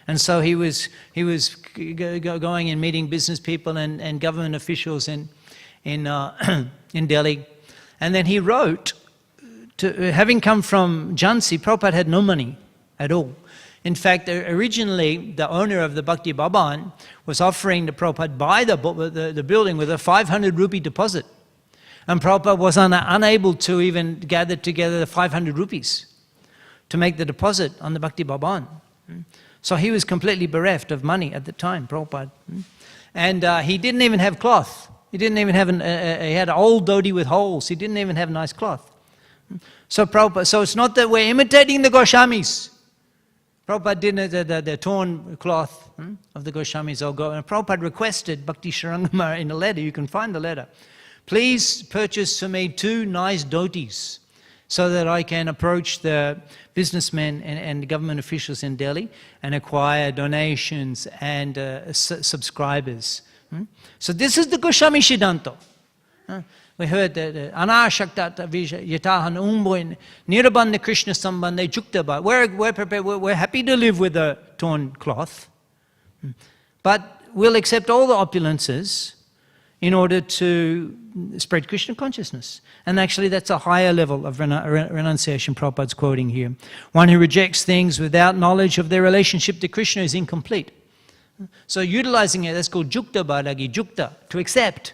And so he was going and meeting business people and government officials in Delhi. And then he wrote, having come from Jhansi, Prabhupada had no money at all. In fact, originally, the owner of the Bhakti Bhavan was offering to Prabhupada buy the building with a 500 rupee deposit. And Prabhupada was unable to even gather together the 500 rupees to make the deposit on the Bhakti Bhavan. So he was completely bereft of money at the time, Prabhupada. And he didn't even have cloth. He didn't even have he had an old dhoti with holes. He didn't even have nice cloth. So Prabhupada, so it's not that we're imitating the Goswamis. Prabhupada did the torn cloth of the Goswamis all go. And Prabhupada requested Bhakti Shranga in a letter, you can find the letter, please purchase for me 2 nice dhotis so that I can approach the businessmen and government officials in Delhi and acquire donations and subscribers. So this is the Goswami Siddhanta. We heard that Anashakta Yatahan Umboin Nirabandha Krishna Sambandha Juktaba. We're prepared, we're happy to live with a torn cloth, but we'll accept all the opulences in order to spread Krishna consciousness. And actually that's a higher level of renunciation Prabhupada's quoting here. One who rejects things without knowledge of their relationship to Krishna is incomplete. So utilizing it, that's called Jukta Bhadagi, Jukta, to accept.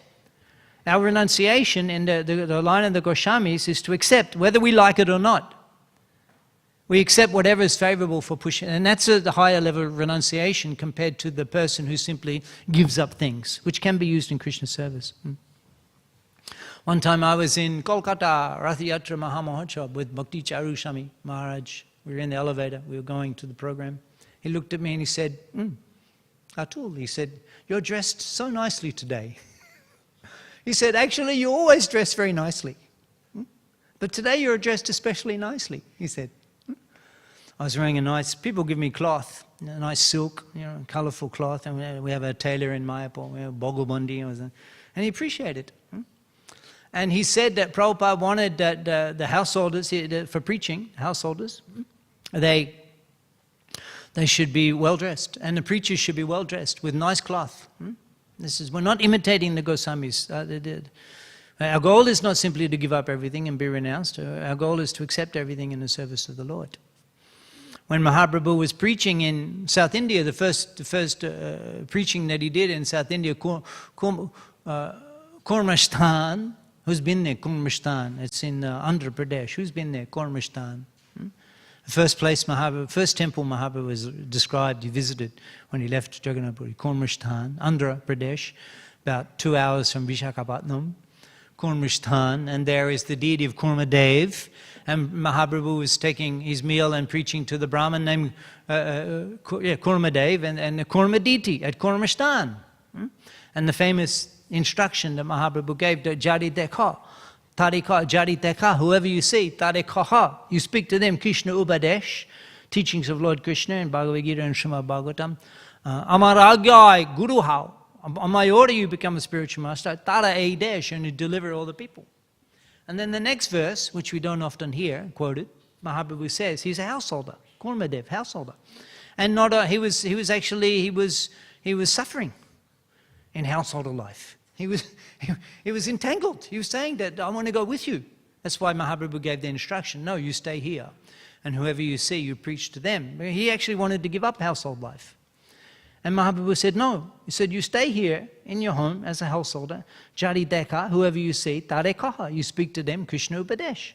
Our renunciation in the line of the Goswamis is to accept, whether we like it or not. We accept whatever is favorable for pushing, and that's the higher level of renunciation compared to the person who simply gives up things, which can be used in Krishna service. One time I was in Kolkata, Rathayatra Mahamahotsava with Bhakti Charu Swami Maharaj. We were in the elevator, we were going to the program. He looked at me and he said, Atula, he said, you're dressed so nicely today. He said, actually, you always dress very nicely. But today you're dressed especially nicely, he said. I was wearing people give me cloth, a nice silk, colourful cloth. And we have a tailor in Mayapur, we have Bogobandi, and he appreciated it. And he said that Prabhupada wanted that the householders, for preaching, householders, they should be well dressed, and the preachers should be well dressed with nice cloth. We're not imitating the Goswamis. Our goal is not simply to give up everything and be renounced. Our goal is to accept everything in the service of the Lord. When Mahaprabhu was preaching in South India, the first preaching that he did in South India, Kurmastan, who's been there, Kurmastan? It's in Andhra Pradesh. Who's been there, Kurmastan? The first place first temple Mahaprabhu was described, he visited when he left Jagannath Puri, Kurmastan, Andhra Pradesh, about 2 hours from Visakhapatnam, Kurmastan, and there is the deity of Kurmadev, And Mahaprabhu was taking his meal and preaching to the Brahmin named Kurmadev and the Kurmaditi at Kurmastan. And the famous instruction that Mahaprabhu gave to Jari Dekha, Tarika Jari Dekha, whoever you see, Tarikaha, you speak to them, Krishna Upadesh, teachings of Lord Krishna in Bhagavad Gita and Śrīmad Bhāgavatam. Amaragyai Guru How, on my order you become a spiritual master, Tara Aidesh, and you deliver all the people. And then the next verse, which we don't often hear quoted, Mahaprabhu says he's a householder, Kurmadev, householder, and not he was suffering in householder life. He was entangled. He was saying that I want to go with you. That's why Mahaprabhu gave the instruction. No, you stay here, and whoever you see, you preach to them. He actually wanted to give up household life. And Mahaprabhu said, no. He said, you stay here in your home as a householder. Jari Dekha, whoever you see, Tare Kaha, you speak to them, Krishna Upadesh.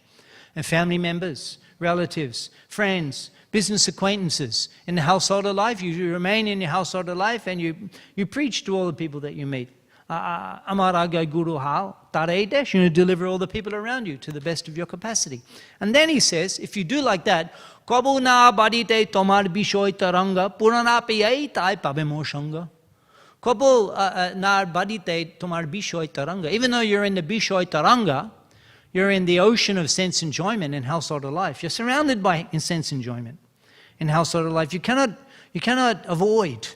And family members, relatives, friends, business acquaintances. In the householder life, you remain in your householder life and you preach to all the people that you meet. Amaraga Guru Hao, Tare Desh, you deliver all the people around you to the best of your capacity. And then he says, if you do like that, Kabu na badite tomar bishoy taranga, purana piyai tai pabe moshanga. Kabu na badite tomar bishoy taranga. Even though you're in the bishoy taranga, you're in the ocean of sense enjoyment in householder life. You're surrounded by sense enjoyment in householder life. You cannot avoid.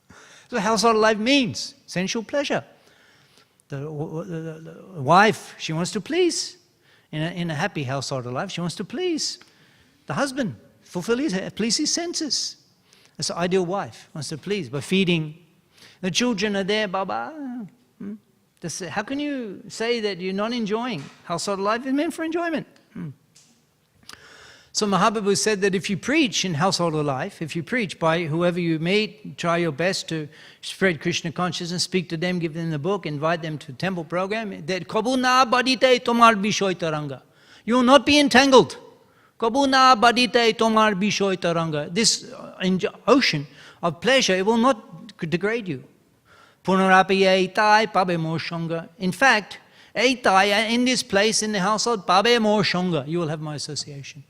That's what householder life means, sensual pleasure. The wife, she wants to please. In a happy householder life, she wants to please the husband, please his senses. That's the ideal wife, wants to please by feeding. The children are there, Baba. How can you say that you're not enjoying? Household life is meant for enjoyment. So Mahaprabhu said that if you preach in household life, if you preach by whoever you meet, try your best to spread Krishna consciousness, speak to them, give them the book, invite them to a temple program, that Kabu na badite tomar bishoy taranga. You will not be entangled. Kabu na badite tomar bishoy taranga. This ocean of pleasure, it will not degrade you. Punarapi eitai pabe moshanga. In fact, eitai, in this place, in the household, pabe moshanga, you will have my association.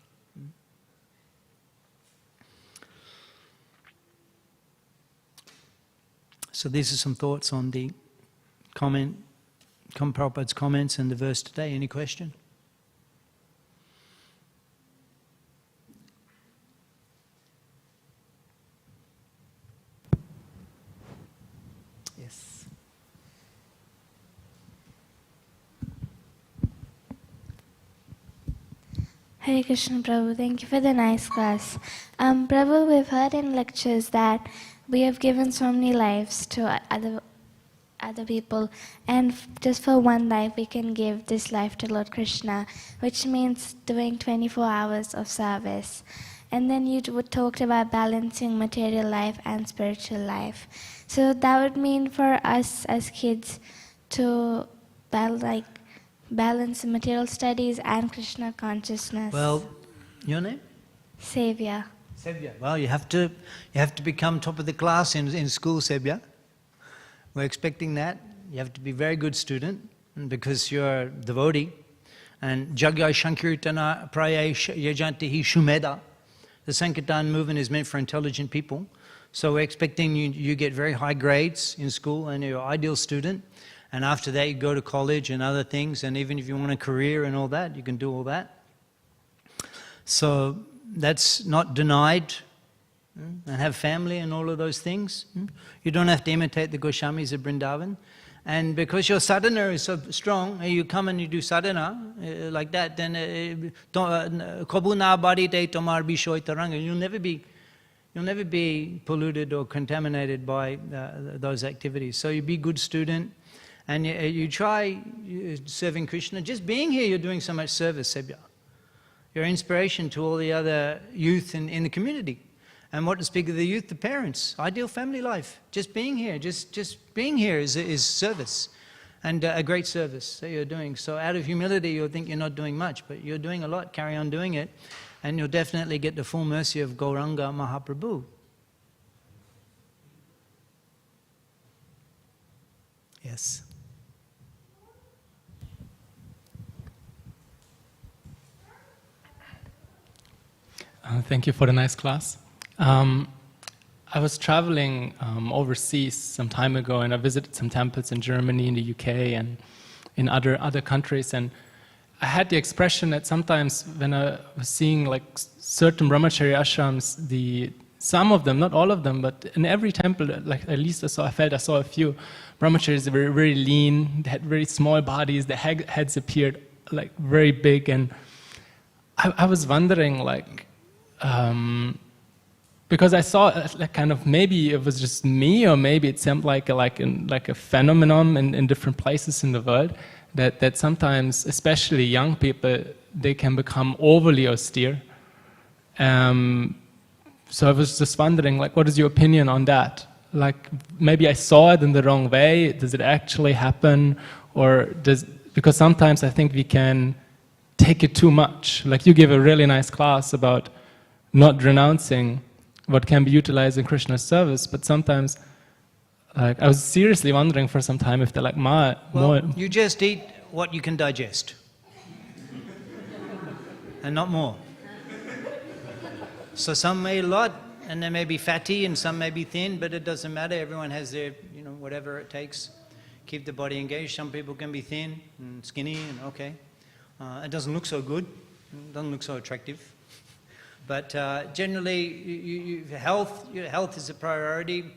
So these are some thoughts on the Prabhupada's comments and the verse today. Any question? Yes. Hare Krishna, Prabhu. Thank you for the nice class. Prabhu, we've heard in lectures that we have given so many lives to other people, and just for one life we can give this life to Lord Krishna, which means doing 24 hours of service. And then you talked about balancing material life and spiritual life. So that would mean for us as kids to balance material studies and Krishna consciousness. Well, your name? Savior. Well, you have to become top of the class in school, Sebya. We're expecting that. You have to be a very good student because you're a devotee. And Jagyai Shankirtana Praya Yajantihi Shumeda. The Sankirtan movement is meant for intelligent people. So we're expecting you get very high grades in school and you're an ideal student. And after that you go to college and other things. And even if you want a career and all that, you can do all that. So that's not denied, and have family and all of those things. You don't have to imitate the Goswamis of Vrindavan. And because your sadhana is so strong, you come and you do sadhana like that, then Kabu na badite tomar bishoy taranga, you'll never be polluted or contaminated by those activities. So you be a good student, and you try serving Krishna. Just being here, you're doing so much service, Sebya. You're inspiration to all the other youth in the community. And what to speak of the youth, the parents, ideal family life. Just being here, just being here is service, and a great service that you're doing. So out of humility, you'll think you're not doing much, but you're doing a lot. Carry on doing it, and you'll definitely get the full mercy of Gauranga Mahaprabhu. Yes. Thank you for the nice class. I was traveling overseas some time ago, and I visited some temples in Germany, in the UK, and in other countries. And I had the expression that sometimes when I was seeing like certain brahmachari ashrams, some of them, not all of them, but in every temple, like at least I saw a few brahmacharis that were very lean, they had very small bodies, the heads appeared like very big, and I was wondering, like, because I saw like kind of, maybe it was just me, or maybe it seemed like a phenomenon in different places in the world, that sometimes, especially young people, they can become overly austere. So I was just wondering, like, what is your opinion on that? Like, maybe I saw it in the wrong way. Does it actually happen, or because sometimes I think we can take it too much. Like, you give a really nice class about not renouncing what can be utilized in Krishna's service, but sometimes, like, I was seriously wondering for some time if they're like more. You just eat what you can digest, and not more. So some may eat a lot, and they may be fatty, and some may be thin, but it doesn't matter. Everyone has their, whatever it takes. Keep the body engaged. Some people can be thin and skinny, and okay. It doesn't look so good. It doesn't look so attractive. But generally, health is a priority.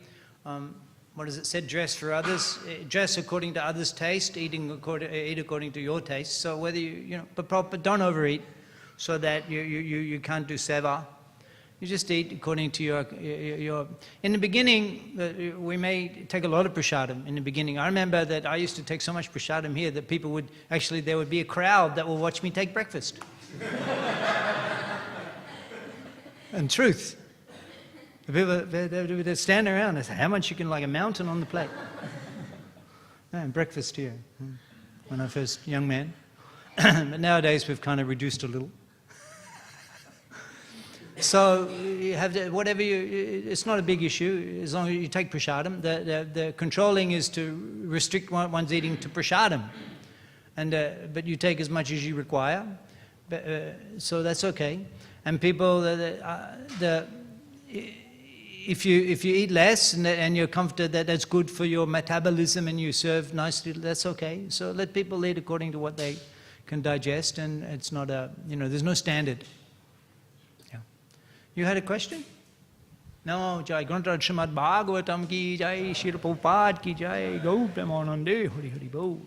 What is it said? Dress for others. Dress according to others' taste. Eat according to your taste. So whether but don't overeat, so that you can't do seva. You just eat according to your. In the beginning, we may take a lot of prasadam. In the beginning, I remember that I used to take so much prasadam here that people would there would be a crowd that will watch me take breakfast. And truth, the people they stand around and say, "How much you can, like a mountain on the plate?" And breakfast here. When I was first young man, but nowadays we've kind of reduced a little. So you have whatever it's not a big issue as long as you take prasadam. The controlling is to restrict one's eating to prasadam, but you take as much as you require. So that's okay. And people, if you eat less and you're comforted that that's good for your metabolism and you serve nicely, that's okay. So let people eat according to what they can digest, and it's not there's no standard. You had a question? No, Jai Śrīmad Bhāgavatam ki Jai, Śrīla Prabhupada ki Jai, Go Premanande, Hari Hari Bol.